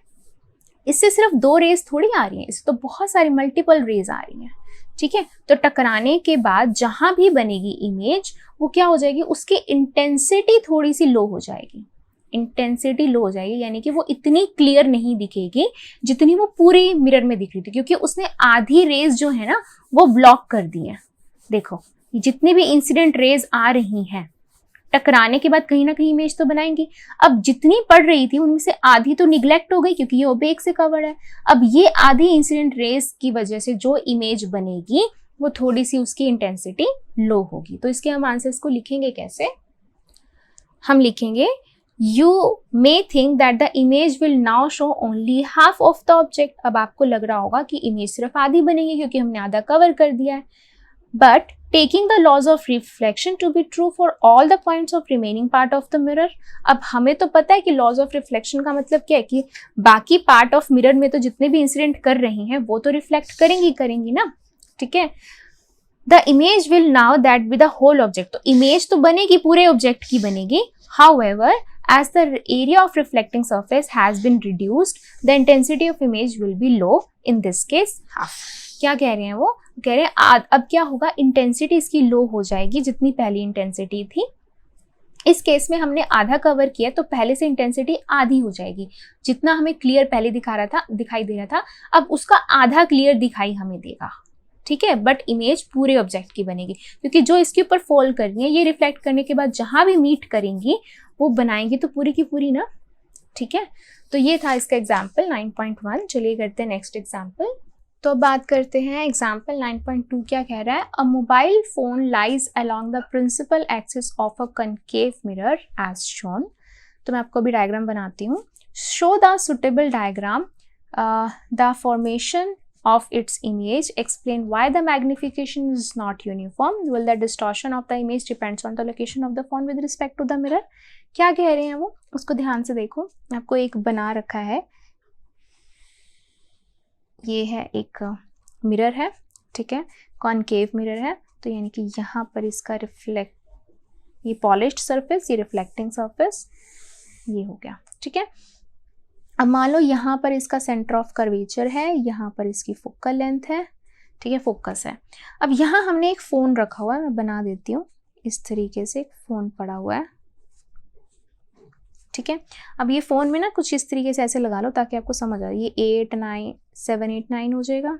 इससे सिर्फ 2 रेज थोड़ी आ रही हैं, इससे तो बहुत सारी मल्टीपल रेज आ रही हैं, ठीक है। तो टकराने के बाद जहां भी बनेगी इमेज, वो क्या हो जाएगी, उसकी इंटेंसिटी थोड़ी सी लो हो जाएगी, इंटेंसिटी लो हो जाएगी, यानी कि वो इतनी क्लियर नहीं दिखेगी जितनी वो पूरी मिरर में दिख रही थी, क्योंकि उसने आधी रेज जो है ना वो ब्लॉक कर दी है। देखो जितनी भी इंसिडेंट रेज आ रही हैं, टकराने के बाद कहीं ना कहीं इमेज तो बनाएंगी। अब जितनी पड़ रही थी उनमें से आधी तो निगलेक्ट हो गई क्योंकि ये ओपेक से कवर है। अब ये आधी इंसिडेंट रेज की वजह से जो इमेज बनेगी वो थोड़ी सी उसकी इंटेंसिटी लो होगी। तो इसके हम आंसर्स को लिखेंगे कैसे, हम लिखेंगे You may think that the image will now show only half of the object. अब आपको लग रहा होगा कि इमेज सिर्फ आधी बनेगी क्योंकि हमने आधा कवर कर दिया है। But taking the laws of reflection to be true for all the points of remaining part of the mirror. अब हमें तो पता है कि laws of reflection का मतलब क्या है कि बाकी पार्ट ऑफ मिरर में तो जितने भी इंसिडेंट कर रही हैं वो तो रिफ्लेक्ट करेंगी ना, ठीक है। The image will now that be the whole object. तो इमेज तो बनेगी, पूरे ऑब्जेक्ट की बनेगी। However, as the area of reflecting surface has been reduced, the intensity of image will be low, in this case half. क्या कह रहे हैं वो कह रहे हैं अब क्या होगा, इंटेंसिटी इसकी लो हो जाएगी जितनी पहली इंटेंसिटी थी। इस केस में हमने आधा कवर किया तो पहले से इंटेंसिटी आधी हो जाएगी, जितना हमें क्लियर पहले दिखाई दे रहा था अब उसका आधा क्लियर दिखाई हमें देगा, ठीक है। बट इमेज पूरे ऑब्जेक्ट की बनेगी क्योंकि जो इसके ऊपर फॉल कर रही है ये रिफ्लेक्ट करने के बाद जहां भी मीट करेंगी वो बनाएंगी तो पूरी की पूरी ना, ठीक है। तो ये था इसका एग्जाम्पल 9.1। चलिए करते हैं नेक्स्ट एग्जाम्पल। तो अब बात करते हैं एग्जाम्पल 9.2 क्या कह रहा है। A mobile phone lies along the principal axis of a concave mirror as shown. तो मैं आपको अभी डायग्राम बनाती हूँ। Show the suitable diagram, the formation of its image, explain why the magnification is not uniform, will the distortion of the image depends on the location of the phone with respect to the mirror। क्या कह रहे हैं वो, उसको ध्यान से देखो। आपको एक बना रखा है, ये है एक मिरर है, ठीक है, कॉनकेव मिरर है। तो यानी कि यहाँ पर इसका रिफ्लेक्ट, ये पॉलिश्ड सरफेस, ये रिफ्लेक्टिंग सरफेस, ये हो गया, ठीक है। अब मान लो यहाँ पर इसका सेंटर ऑफ कर्वेचर है, यहाँ पर इसकी फोकल लेंथ है, ठीक है, फोकस है। अब यहाँ हमने एक फ़ोन रखा हुआ है, मैं बना देती हूँ इस तरीके से, एक फ़ोन पड़ा हुआ है, ठीक है। अब ये फ़ोन में ना कुछ इस तरीके से ऐसे लगा लो ताकि आपको समझ आए। ये 8 9 7 8 9 हो जाएगा,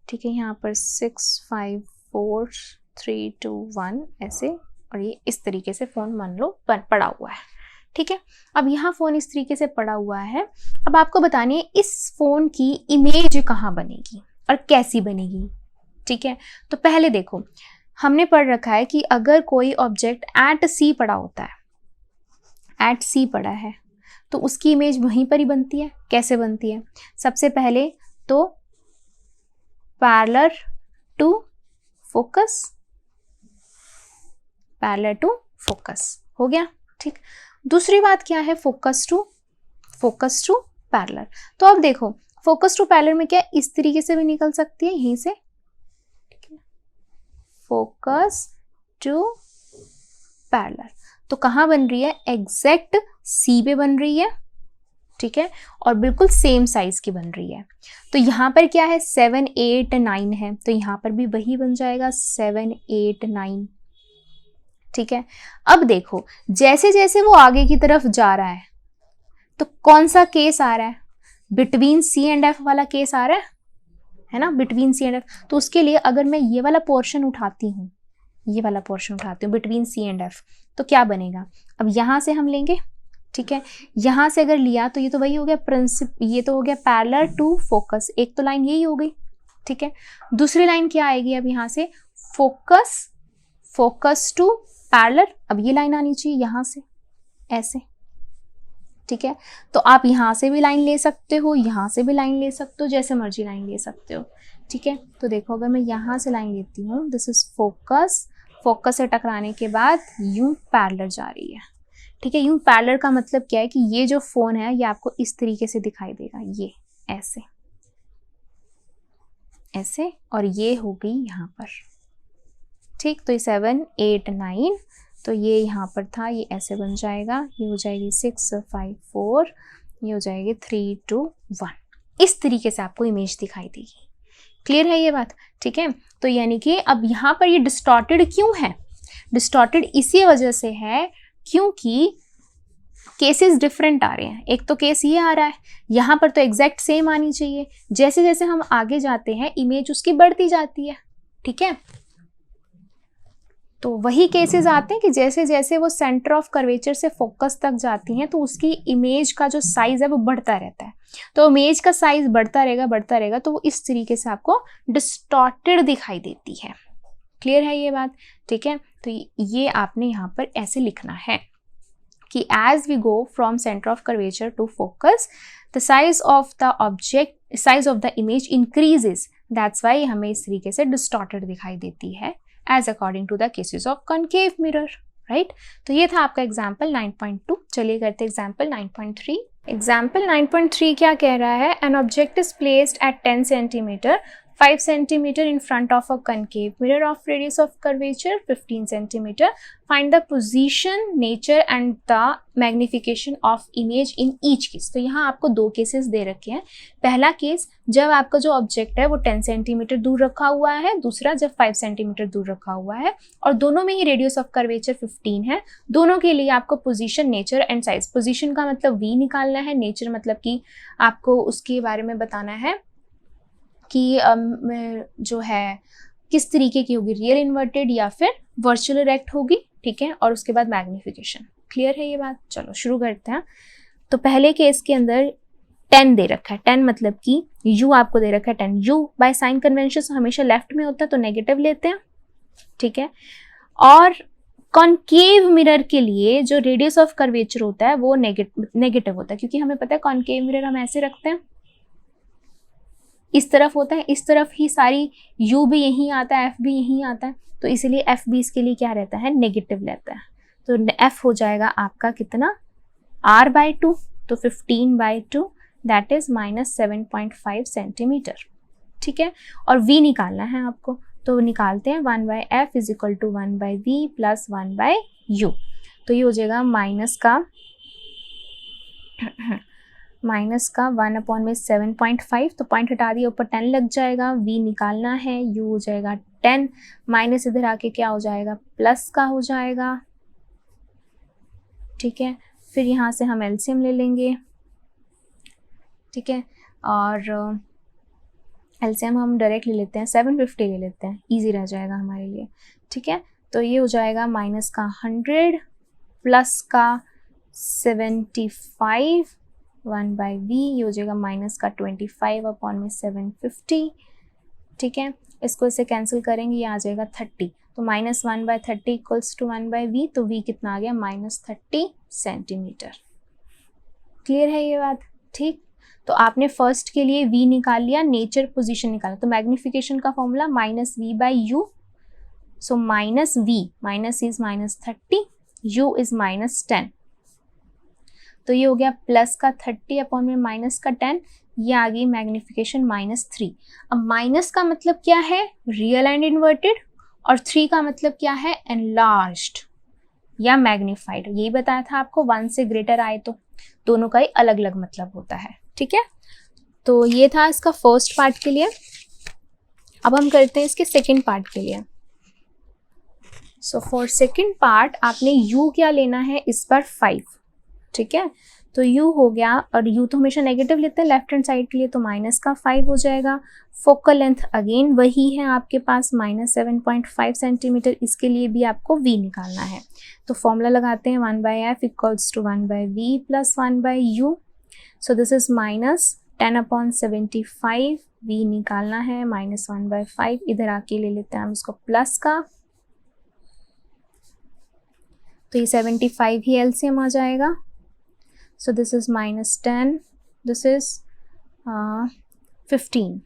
ठीक है। यहाँ पर 6 5 4 3 2 1 ऐसे, और ये इस तरीके से फ़ोन मान लो पड़ा हुआ है, ठीक है। अब यहाँ फ़ोन इस तरीके से पड़ा हुआ है। अब आपको बतानी है इस फ़ोन की इमेज कहाँ बनेगी और कैसी बनेगी, ठीक है। तो पहले देखो, हमने पढ़ रखा है कि अगर कोई ऑब्जेक्ट एट सी पड़ा होता है, एट सी पड़ा है, तो उसकी इमेज वहीं पर ही बनती है। कैसे बनती है? सबसे पहले तो parallel to focus, parallel to focus हो गया, ठीक। दूसरी बात क्या है? Focus to parallel. तो अब देखो, फोकस टू पैरेलल में क्या इस तरीके से भी निकल सकती है, यहीं से, ठीक है, फोकस टू पैरेलल। तो कहाँ बन रही है? एग्जैक्ट सी पे बन रही है, ठीक है, और बिल्कुल सेम साइज की बन रही है। तो यहाँ पर क्या है? 7 8 9 है, तो यहाँ पर भी वही बन जाएगा 7 8 9, ठीक है। अब देखो, जैसे जैसे वो आगे की तरफ जा रहा है तो कौन सा केस आ रहा है? बिटवीन सी एंड एफ वाला केस आ रहा है ना, बिटवीन सी एंड एफ। तो उसके लिए अगर मैं ये वाला पोर्शन उठाती हूँ, ये वाला पोर्शन उठाती हूँ बिटवीन सी एंड एफ, तो क्या बनेगा? अब यहाँ से हम लेंगे, ठीक है, यहाँ से अगर लिया तो ये तो वही हो गया ये तो हो गया पैरेलल टू फोकस। एक तो लाइन यही हो गई, ठीक है। दूसरी लाइन क्या आएगी? अब यहाँ से फोकस टू पैरेलल। अब ये लाइन आनी चाहिए यहाँ से ऐसे, ठीक है। तो आप यहाँ से भी लाइन ले सकते हो, यहाँ से भी लाइन ले सकते हो, जैसे मर्जी लाइन ले सकते हो, ठीक है। तो देखो, अगर मैं यहाँ से लाइन लेती हूँ, दिस इज फोकस से टकराने के बाद यूं पैरेलल जा रही है, ठीक है। यूं पैरेलल का मतलब क्या है कि ये जो फोन है ये आपको इस तरीके से दिखाई देगा, ये ऐसे ऐसे, और ये हो गई यहाँ पर, ठीक। तो ये 7 8 9, तो ये यहाँ पर था, ये ऐसे बन जाएगा, ये हो जाएगी 6 5 4, ये हो जाएगी 3 2 1। इस तरीके से आपको इमेज दिखाई देगी। क्लियर है ये बात? ठीक है। तो यानी कि अब यहाँ पर ये डिस्टॉर्टेड क्यों है? डिस्टॉर्टेड इसी वजह से है क्योंकि केसेस डिफरेंट आ रहे हैं। एक तो केस ये आ रहा है, यहाँ पर तो एग्जैक्ट सेम आनी चाहिए, जैसे जैसे हम आगे जाते हैं इमेज उसकी बढ़ती जाती है, ठीक है। तो वही केसेस आते हैं कि जैसे जैसे वो सेंटर ऑफ कर्वेचर से फोकस तक जाती हैं तो उसकी इमेज का जो साइज है वो बढ़ता रहता है। तो इमेज का साइज बढ़ता रहेगा तो वो इस तरीके से आपको डिस्टॉर्टेड दिखाई देती है। क्लियर है ये बात? ठीक है। तो ये आपने यहाँ पर ऐसे लिखना है कि as we go from centre of curvature to focus the size of the image increases, that's why हमें इस तरीके से डिस्टॉर्टेड दिखाई देती है as according to the cases of concave mirror, right? तो ये था आपका एग्जाम्पल 9.2। चलिए करते एग्जाम्पल 9.3। एग्जाम्पल 9.3 क्या कह रहा है? An object is placed at 10 cm 5 cm in front of a concave mirror of radius of curvature 15 cm. Find the position, nature and the magnification of image in each case. तो यहाँ आपको दो cases they रखे हैं। पहला case जब आपका जो ऑब्जेक्ट है वो 10 सेंटीमीटर दूर रखा हुआ है, दूसरा जब 5 सेंटीमीटर दूर रखा हुआ है, और दोनों में ही रेडियस ऑफ कर्वेचर 15 है। दोनों के लिए आपको position, nature and size, position का मतलब v निकालना है, नेचर मतलब कि आपको उसके बारे में बताना है कि जो है किस तरीके की होगी, रियल इन्वर्टेड या फिर वर्चुअल इरेक्ट होगी, ठीक है। और उसके बाद मैग्निफिकेशन। क्लियर है ये बात? चलो शुरू करते हैं। तो पहले केस के अंदर 10 दे रखा है, 10 मतलब कि u आपको दे रखा है 10, u बाय साइन कन्वेंशन हमेशा लेफ्ट में होता है तो नेगेटिव लेते हैं, ठीक है। और कॉनकेव मिरर के लिए जो रेडियस ऑफ कर्वेचर होता है वो नेगेटिव होता है, क्योंकि हमें पता है कॉनकेव मिरर हम ऐसे रखते हैं, इस तरफ होता है, इस तरफ ही सारी u भी यहीं आता है, f भी यहीं आता है, तो इसीलिए f भी इसके लिए क्या रहता है, नेगेटिव रहता है। तो f हो जाएगा आपका कितना, r/2, तो 15/2 दैट इज -7.5 सेंटीमीटर, ठीक है। और v निकालना है आपको, तो निकालते हैं 1/f is equal to 1/v plus 1/u, तो ये हो जाएगा माइनस का 1/7.5, तो पॉइंट हटा दिया, ऊपर 10 लग जाएगा, v निकालना है, u हो जाएगा 10, माइनस इधर आके क्या हो जाएगा, प्लस का हो जाएगा, ठीक है। फिर यहाँ से हम एलसीएम ले लेंगे, ठीक है, और एलसीएम हम डायरेक्ट ले लेते हैं, 750 ले लेते हैं, इजी रह जाएगा हमारे लिए, ठीक है। तो ये हो जाएगा माइनस का 100 प्लस का 75 1/v, ये हो जाएगा माइनस का 25/750, ठीक है। इसको इससे कैंसिल करेंगे, ये आ जाएगा 30, तो -1/30 इक्वल्स टू 1/v, तो v कितना आ गया, -30 सेंटीमीटर। क्लियर है ये बात, ठीक। तो आपने फर्स्ट के लिए v निकाल लिया, नेचर पोजीशन निकाला, तो मैग्निफिकेशन का formula -v/u, so -v, minus is -30, u is -10, तो ये हो गया प्लस का 30 अपॉन में माइनस का 10, ये आ गई मैग्निफिकेशन -3। अब माइनस का मतलब क्या है, रियल एंड इन्वर्टेड, और 3 का मतलब क्या है, एनलार्ज्ड या मैग्नीफाइड। यही बताया था आपको, 1 से ग्रेटर आए तो दोनों का ही अलग अलग मतलब होता है, ठीक है। तो ये था इसका फर्स्ट पार्ट के लिए। अब हम करते हैं इसके सेकंड पार्ट के लिए। सो फॉर सेकंड पार्ट आपने u क्या लेना है, इस बार 5, ठीक है। तो u हो गया, और u तो हमेशा नेगेटिव लेते हैं लेफ्ट हैंड साइड के लिए, तो माइनस का 5 हो जाएगा। फोकल लेंथ अगेन वही है आपके पास -7.5 सेंटीमीटर, इसके लिए भी आपको v निकालना है, तो फॉर्मूला लगाते हैं 1/f equals to 1/v plus 1/u, so this is -10/75, v निकालना है, -1/5, इधर आके ले लेते हैं हम इसको प्लस का, तो ये 75 ही एलसीएम आ जाएगा, so this is -10, this is 15,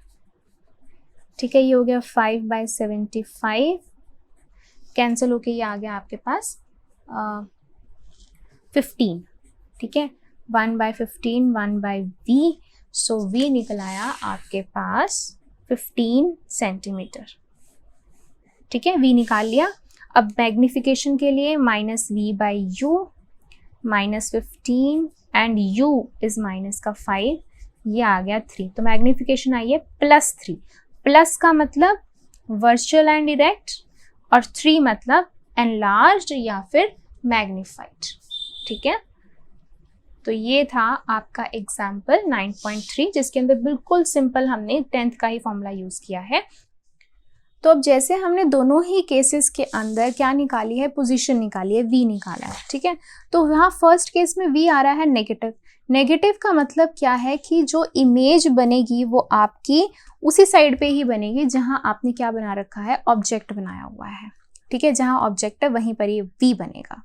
ठीक है। ये हो गया 5/75, कैंसिल होके ये आ गया आपके पास 15, ठीक है। 1/15 1/v, सो v निकल आया आपके पास 15 सेंटीमीटर, ठीक है। v निकाल लिया। अब मैग्निफिकेशन के लिए -v/u, -15 and u is minus का 5, ये आ गया 3, तो मैग्निफिकेशन आई है +3, प्लस का मतलब वर्चुअल एंड डायरेक्ट, और 3 मतलब एनलार्ज्ड या फिर मैग्नीफाइड, ठीक है। तो ये था आपका एग्जाम्पल 9.3, जिसके अंदर बिल्कुल सिंपल हमने 10th का ही फॉर्मूला यूज किया है। तो अब जैसे हमने दोनों ही केसेस के अंदर क्या निकाली है, पोजीशन निकाली है, v निकाला है, ठीक है। तो यहाँ फर्स्ट केस में v आ रहा है नेगेटिव। नेगेटिव का मतलब क्या है कि जो इमेज बनेगी वो आपकी उसी साइड पे ही बनेगी जहाँ आपने क्या बना रखा है, ऑब्जेक्ट बनाया हुआ है, ठीक है। जहाँ ऑब्जेक्ट है वहीं पर ये v बनेगा।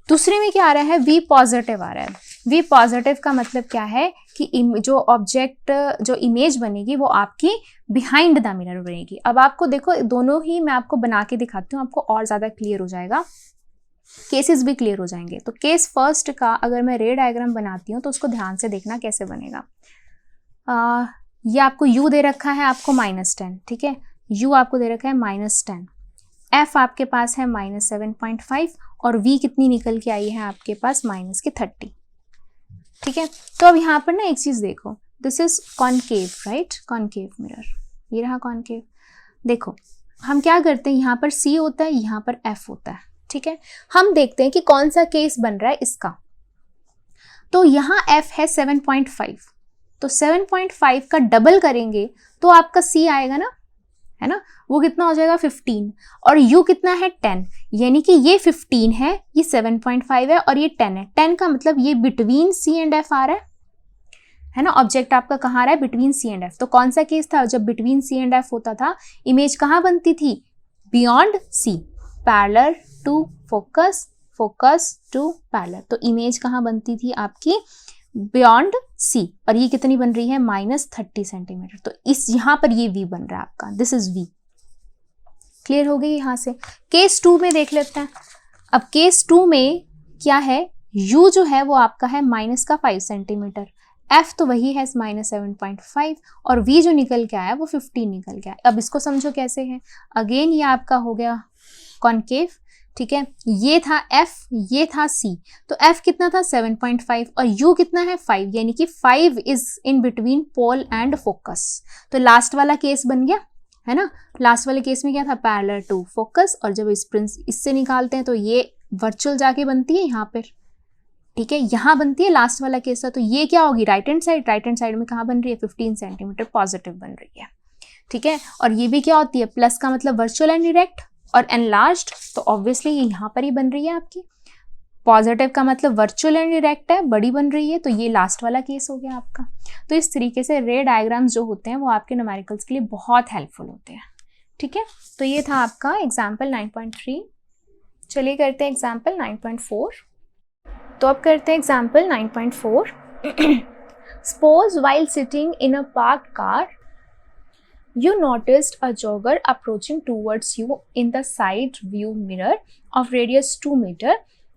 दूसरे में क्या आ रहा है, v पॉजिटिव आ रहा है। v पॉजिटिव का मतलब क्या है कि जो ऑब्जेक्ट, जो इमेज बनेगी वो आपकी बिहाइंड द मिरर बनेगी। अब आपको देखो, दोनों ही मैं आपको बना के दिखाती हूँ, आपको और ज़्यादा क्लियर हो जाएगा, केसेस भी क्लियर हो जाएंगे। तो केस फर्स्ट का अगर मैं रे डायग्राम बनाती हूँ तो उसको ध्यान से देखना कैसे बनेगा। ये आपको u दे रखा है आपको -10, ठीक है। u आपको दे रखा है -10, f आपके पास है -7.5, और v कितनी निकल के आई है आपके पास -30, ठीक है। तो अब यहाँ पर ना एक चीज देखो, this is concave, right, concave mirror, ये रहा कॉनकेव। देखो हम क्या करते हैं, यहाँ पर c होता है, यहाँ पर f होता है, ठीक है। हम देखते हैं कि कौन सा केस बन रहा है इसका। तो यहाँ f है 7.5, तो 7.5 का डबल करेंगे तो आपका c आएगा ना, है ना, वो कितना हो जाएगा 15, और u कितना है 10, यानी कि ये 15 है, ये 7.5 है और ये 10 है। 10 का मतलब ये बिटवीन c एंड f आ रहा है, है ना। ऑब्जेक्ट आपका कहाँ आ रहा है, बिटवीन सी एंड एफ। तो कौन सा केस था, जब बिटवीन सी एंड एफ होता था इमेज कहाँ बनती थी, beyond C, parallel to focus, focus to parallel. तो इमेज कहाँ बनती थी आपकी, बियॉन्ड सी। और ये कितनी बन रही है, -30 सेंटीमीटर। तो इस यहाँ पर ये वी बन रहा है आपका, दिस इज वी। क्लियर हो गई यहाँ से। केस 2 में देख लेते हैं। अब केस 2 में क्या है, u जो है वो आपका है -5 सेंटीमीटर, f तो वही है -7.5 और v जो निकल के आया वो 15 निकल के आया। अब इसको समझो कैसे है, अगेन ये आपका हो गया कॉनकेव, ठीक है। ये था f, ये था c, तो f कितना था 7.5 और u कितना है 5, यानी कि 5 is in between pole and focus. तो लास्ट वाला केस बन गया, है ना। लास्ट वाले केस में क्या था, पैरेलल टू फोकस, और जब इससे निकालते हैं तो ये वर्चुअल जाके बनती है यहाँ पर, ठीक है, यहाँ बनती है लास्ट वाला केस था। तो ये क्या होगी, right hand side, right hand side में कहाँ बन रही है, 15 सेंटीमीटर पॉजिटिव बन रही है, ठीक है। और ये भी क्या होती है, प्लस का मतलब वर्चुअल एंड डायरेक्ट, और एनलार्ज्ड तो ऑब्वियसली ये यहाँ पर ही बन रही है आपकी। पॉजिटिव का मतलब वर्चुअल एंड डायरेक्ट है, बड़ी बन रही है, तो ये लास्ट वाला केस हो गया आपका। तो इस तरीके से रे डायग्राम्स जो होते हैं वो आपके न्यूमेरिकल्स के लिए बहुत हेल्पफुल होते हैं, ठीक है। तो ये था आपका एग्जाम्पल 9.3। चलिए करते हैं एग्जाम्पल 9.4। तो अब करते हैं example 9.4। Suppose while sitting in a parked car you noticed a jogger approaching towards you in the side view mirror of radius 2 meter.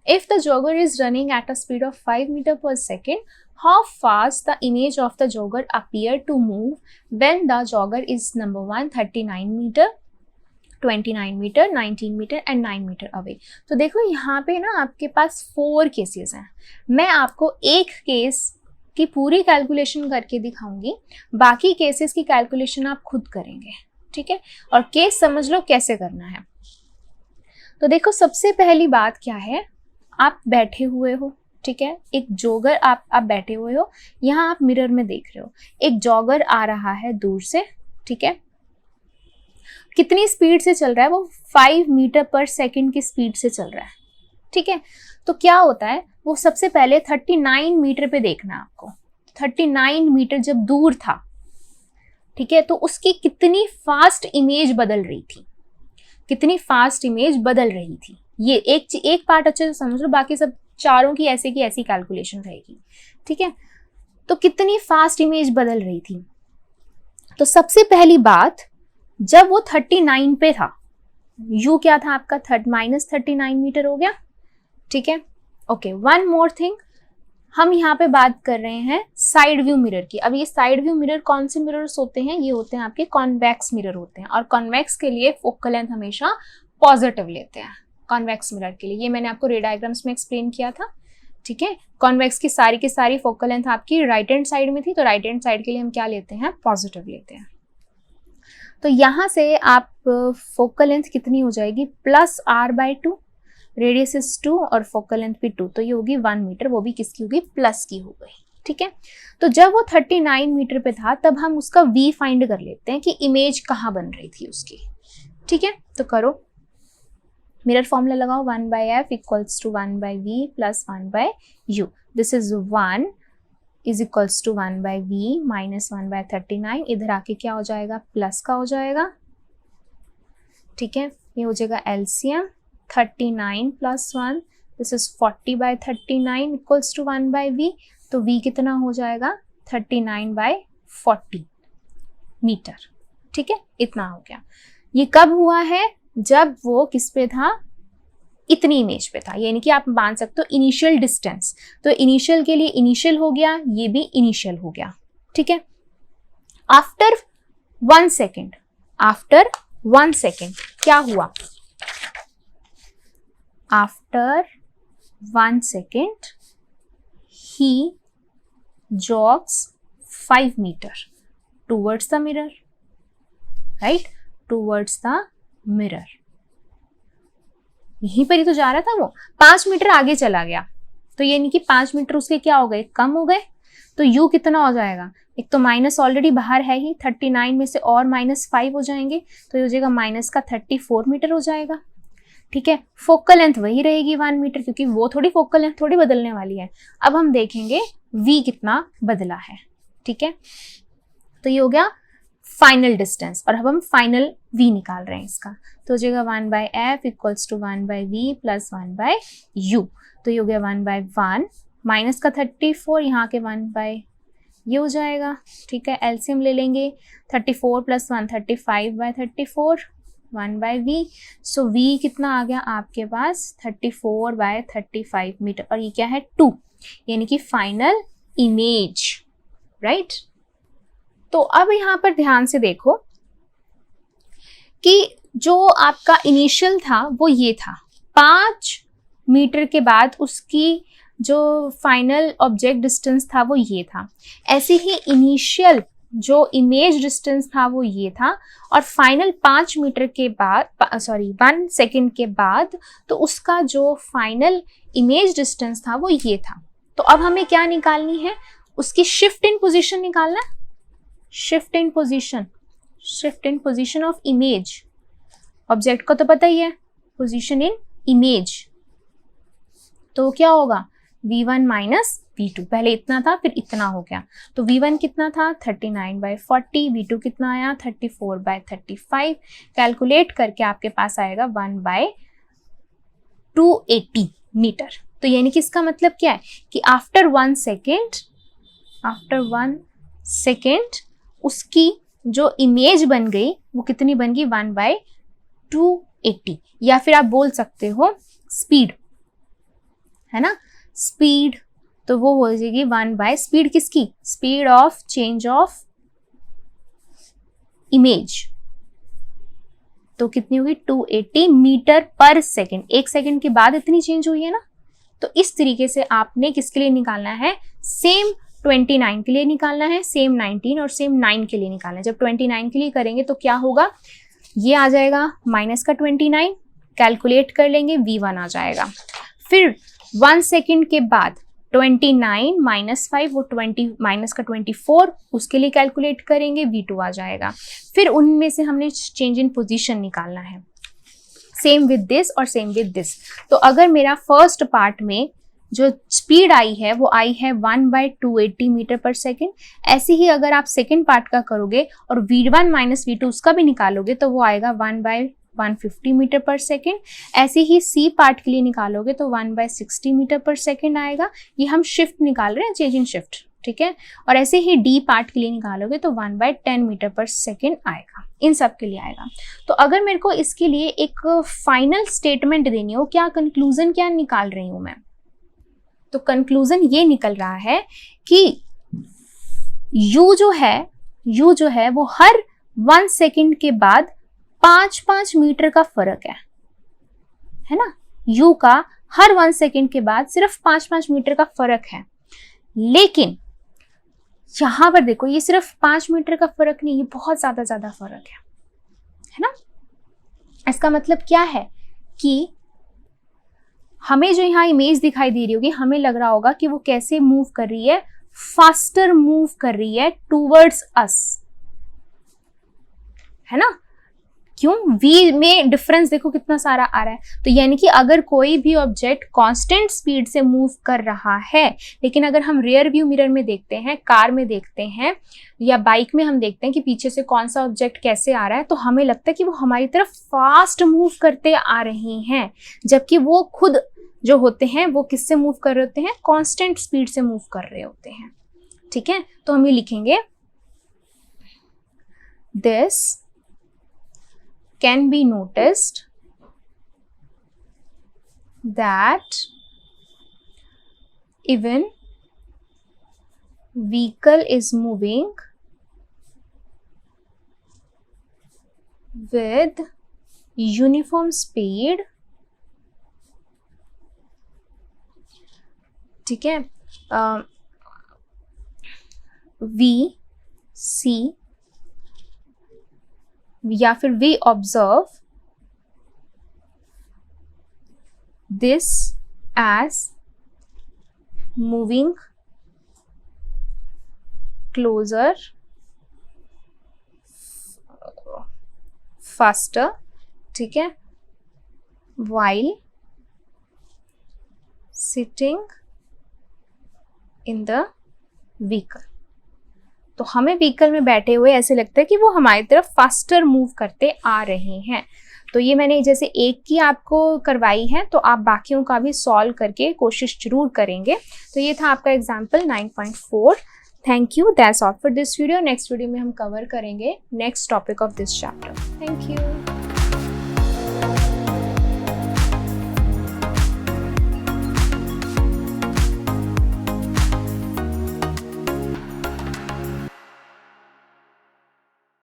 If the jogger is running at a speed of 5 meter per second, how fast the image of the jogger appear to move when the jogger is number 1 39 meter, 29 metre, 19 metre and 9 metre away. तो देखो यहाँ पे ना आपके पास 4 cases हैं। मैं आपको एक केस की पूरी कैलकुलेशन करके दिखाऊंगी, बाकी केसेस की कैलकुलेशन आप खुद करेंगे, ठीक है। और केस समझ लो कैसे करना है। तो देखो सबसे पहली बात क्या है, आप बैठे हुए हो, ठीक है, एक जॉगर आप बैठे हुए हो, यहाँ आप मिरर में देख रहे हो, एक जॉगर आ रहा है दूर से, ठीक है। कितनी स्पीड से चल रहा है वो, 5 मीटर पर सेकंड की स्पीड से चल रहा है, ठीक है। तो क्या होता है, वो सबसे पहले 39 मीटर पे देखना है आपको। 39 मीटर जब दूर था, ठीक है, तो उसकी कितनी फास्ट इमेज बदल रही थी, कितनी फास्ट इमेज बदल रही थी। ये एक पार्ट अच्छे से समझ लो, बाकी सब चारों की ऐसी कैलकुलेशन रहेगी, ठीक है। तो कितनी फास्ट इमेज बदल रही थी। तो सबसे पहली बात, जब वो 39 पे था, u क्या था आपका, -39 मीटर हो गया, ठीक है। ओके, वन मोर थिंग, हम यहाँ पे बात कर रहे हैं साइड व्यू मिरर की। अब ये साइड व्यू मिरर कौन से मिरर्स होते हैं, ये होते हैं आपके कॉन्वेक्स मिरर होते हैं, और कॉन्वेक्स के लिए फोकल लेंथ हमेशा पॉजिटिव लेते हैं कॉन्वेक्स मिरर के लिए। ये मैंने आपको रे डायग्राम्स में एक्सप्लेन किया था, ठीक है। कॉन्वेक्स की सारी फोकल लेंथ आपकी राइट हैंड साइड में थी, तो राइट हैंड साइड के लिए हम क्या लेते हैं, पॉजिटिव लेते हैं। तो यहाँ से आप फोकल लेंथ कितनी हो जाएगी, +r/2, रेडियस इज 2 और फोकल लेंथ भी 2, तो ये होगी 1 मीटर, वो भी किसकी होगी, प्लस की हो गई, ठीक है। तो जब वो 39 मीटर पे था तब हम उसका v फाइंड कर लेते हैं कि इमेज कहाँ बन रही थी उसकी, ठीक है। तो करो, मिरर फॉर्मूला लगाओ, 1/f equals to 1/v plus 1/u। This is 1 is equals to 1/v minus 1/39। इधर आके क्या हो जाएगा, प्लस का हो जाएगा, ठीक है। ये हो जाएगा LCM 39 plus 1, this is 40/39 equals to 1/v। तो v कितना हो जाएगा, 39/40 मीटर, ठीक है। इतना हो गया। ये कब हुआ है, जब वो किस पे था, इतनी इमेज पे था, यानी कि आप मान सकते हो इनिशियल डिस्टेंस। तो इनिशियल के लिए इनिशियल हो गया, ये भी इनिशियल हो गया, ठीक है। आफ्टर 1 सेकेंड, आफ्टर 1 सेकेंड क्या हुआ, after 1 second he jogs 5 meter towards the mirror, right, towards the mirror। यहीं पर ही तो जा रहा था वो, 5 मीटर आगे चला गया, तो ये नहीं कि 5 मीटर उसके क्या हो गए, कम हो गए। तो u कितना हो जाएगा, एक तो माइनस ऑलरेडी बाहर है ही, 39 में से और -5 हो जाएंगे, तो ये हो जाएगा माइनस का 34 मीटर हो जाएगा, ठीक है। फोकल लेंथ वही रहेगी 1 मीटर, क्योंकि वो थोड़ी फोकल लेंथ थोड़ी बदलने वाली है। अब हम देखेंगे v कितना बदला है, ठीक है, तो ये हो गया फाइनल डिस्टेंस और अब हम फाइनल v निकाल रहे हैं इसका, तो हो जाएगा 1/f equals to 1/v plus 1/u, तो ये हो गया 1/1 माइनस का 34 यहाँ के 1/ ये हो जाएगा, ठीक है, एलसीएम ले लेंगे 34 प्लस 1 35/34 1/v, सो v कितना आ गया आपके पास 34/35 मीटर और ये क्या है 2, यानी कि फाइनल इमेज, राइट। तो अब यहाँ पर ध्यान से देखो कि जो आपका इनिशियल था वो ये था, 5 मीटर के बाद उसकी जो फाइनल ऑब्जेक्ट डिस्टेंस था वो ये था, ऐसे ही इनिशियल जो इमेज डिस्टेंस था वो ये था और फाइनल 5 मीटर के बाद 1 सेकेंड के बाद तो उसका जो फाइनल इमेज डिस्टेंस था वो ये था। तो अब हमें क्या निकालनी है, उसकी शिफ्ट इन पोजीशन निकालना है, shift in position of image, object को तो पता ही है पोजीशन इन इमेज, तो क्या होगा v1 माइनस v2, पहले इतना था फिर इतना हो गया, तो v1 कितना था 39/40, v2 कितना आया 34/35, कैलकुलेट करके आपके पास आएगा 1/280 मीटर। तो यानी कि इसका मतलब क्या है कि आफ्टर 1 सेकेंड उसकी जो इमेज बन गई वो कितनी बन गई 1/280, या फिर आप बोल सकते हो स्पीड, है ना, स्पीड, तो वो हो जाएगी 1 स्पीड किसकी, speed of change of image, तो कितनी होगी 280 मीटर पर सेकेंड, 1 सेकेंड के बाद इतनी चेंज हुई है ना। तो इस तरीके से आपने किसके लिए निकालना है, सेम 29 के लिए निकालना है, सेम 19 और सेम 9 के लिए निकालना है। जब 29 के लिए करेंगे तो क्या होगा, ये आ जाएगा माइनस का 29, कैलकुलेट कर लेंगे v1 आ जाएगा, फिर 1 सेकेंड के बाद 29 माइनस 5 वो 20 माइनस का 24 उसके लिए कैलकुलेट करेंगे, v2 आ जाएगा, फिर उनमें से हमने चेंज इन पोजीशन निकालना है, सेम विद दिस और सेम विद दिस। तो अगर मेरा फर्स्ट पार्ट में जो स्पीड आई है वो आई है 1/280 मीटर पर सेकेंड, ऐसे ही अगर आप सेकेंड पार्ट का करोगे और v1 माइनस v2 उसका भी निकालोगे तो वो आएगा 1/150 मीटर पर सेकेंड, ऐसे ही सी पार्ट के लिए निकालोगे तो 1/60 मीटर पर सेकेंड आएगा, ये हम शिफ्ट निकाल रहे हैं, चेंज इन शिफ्ट, ठीक है, और ऐसे ही डी पार्ट के लिए निकालोगे तो 1/10 मीटर पर सेकेंड आएगा, इन सब के लिए आएगा। तो अगर मेरे को इसके लिए एक फाइनल स्टेटमेंट देनी हो, क्या कंक्लूजन क्या निकाल रही हूं मैं, तो कंक्लूजन ये निकल रहा है कि u जो है वो हर 1 सेकेंड के बाद 5-5 मीटर का फर्क है ना, u का हर 1 सेकेंड के बाद सिर्फ 5-5 मीटर का फर्क है, लेकिन यहां पर देखो ये सिर्फ 5 मीटर का फर्क नहीं, ये बहुत ज्यादा फर्क है ना। इसका मतलब क्या है कि हमें जो यहाँ इमेज दिखाई दे रही होगी, हमें लग रहा होगा कि वो कैसे मूव कर रही है, फास्टर मूव कर रही है टूवर्ड्स अस, है ना, क्यों, v में डिफरेंस देखो कितना सारा आ रहा है। तो यानी कि अगर कोई भी ऑब्जेक्ट कांस्टेंट स्पीड से मूव कर रहा है, लेकिन अगर हम रियर व्यू मिरर में देखते हैं, कार में देखते हैं या बाइक में हम देखते हैं कि पीछे से कौन सा ऑब्जेक्ट कैसे आ रहा है, तो हमें लगता है कि वो हमारी तरफ फास्ट मूव करते आ रही हैं, जबकि वो खुद जो होते हैं वो किससे मूव कर रहे होते हैं, कांस्टेंट स्पीड से मूव कर रहे होते हैं, ठीक है। तो हम ये लिखेंगे this can be noticed that even vehicle is moving with uniform speed, ठीक है, we see या फिर we observe this as moving closer, faster, ठीक है, while sitting in the vehicle, तो हमें व्हीकल में बैठे हुए ऐसे लगता है कि वो हमारी तरफ फास्टर मूव करते आ रहे हैं। तो ये मैंने जैसे एक की आपको करवाई है, तो आप बाकियों का भी सॉल्व करके कोशिश जरूर करेंगे। तो ये था आपका example 9.4। Thank you, that's all for this video. Next video में हम कवर करेंगे next topic of this chapter. Thank you.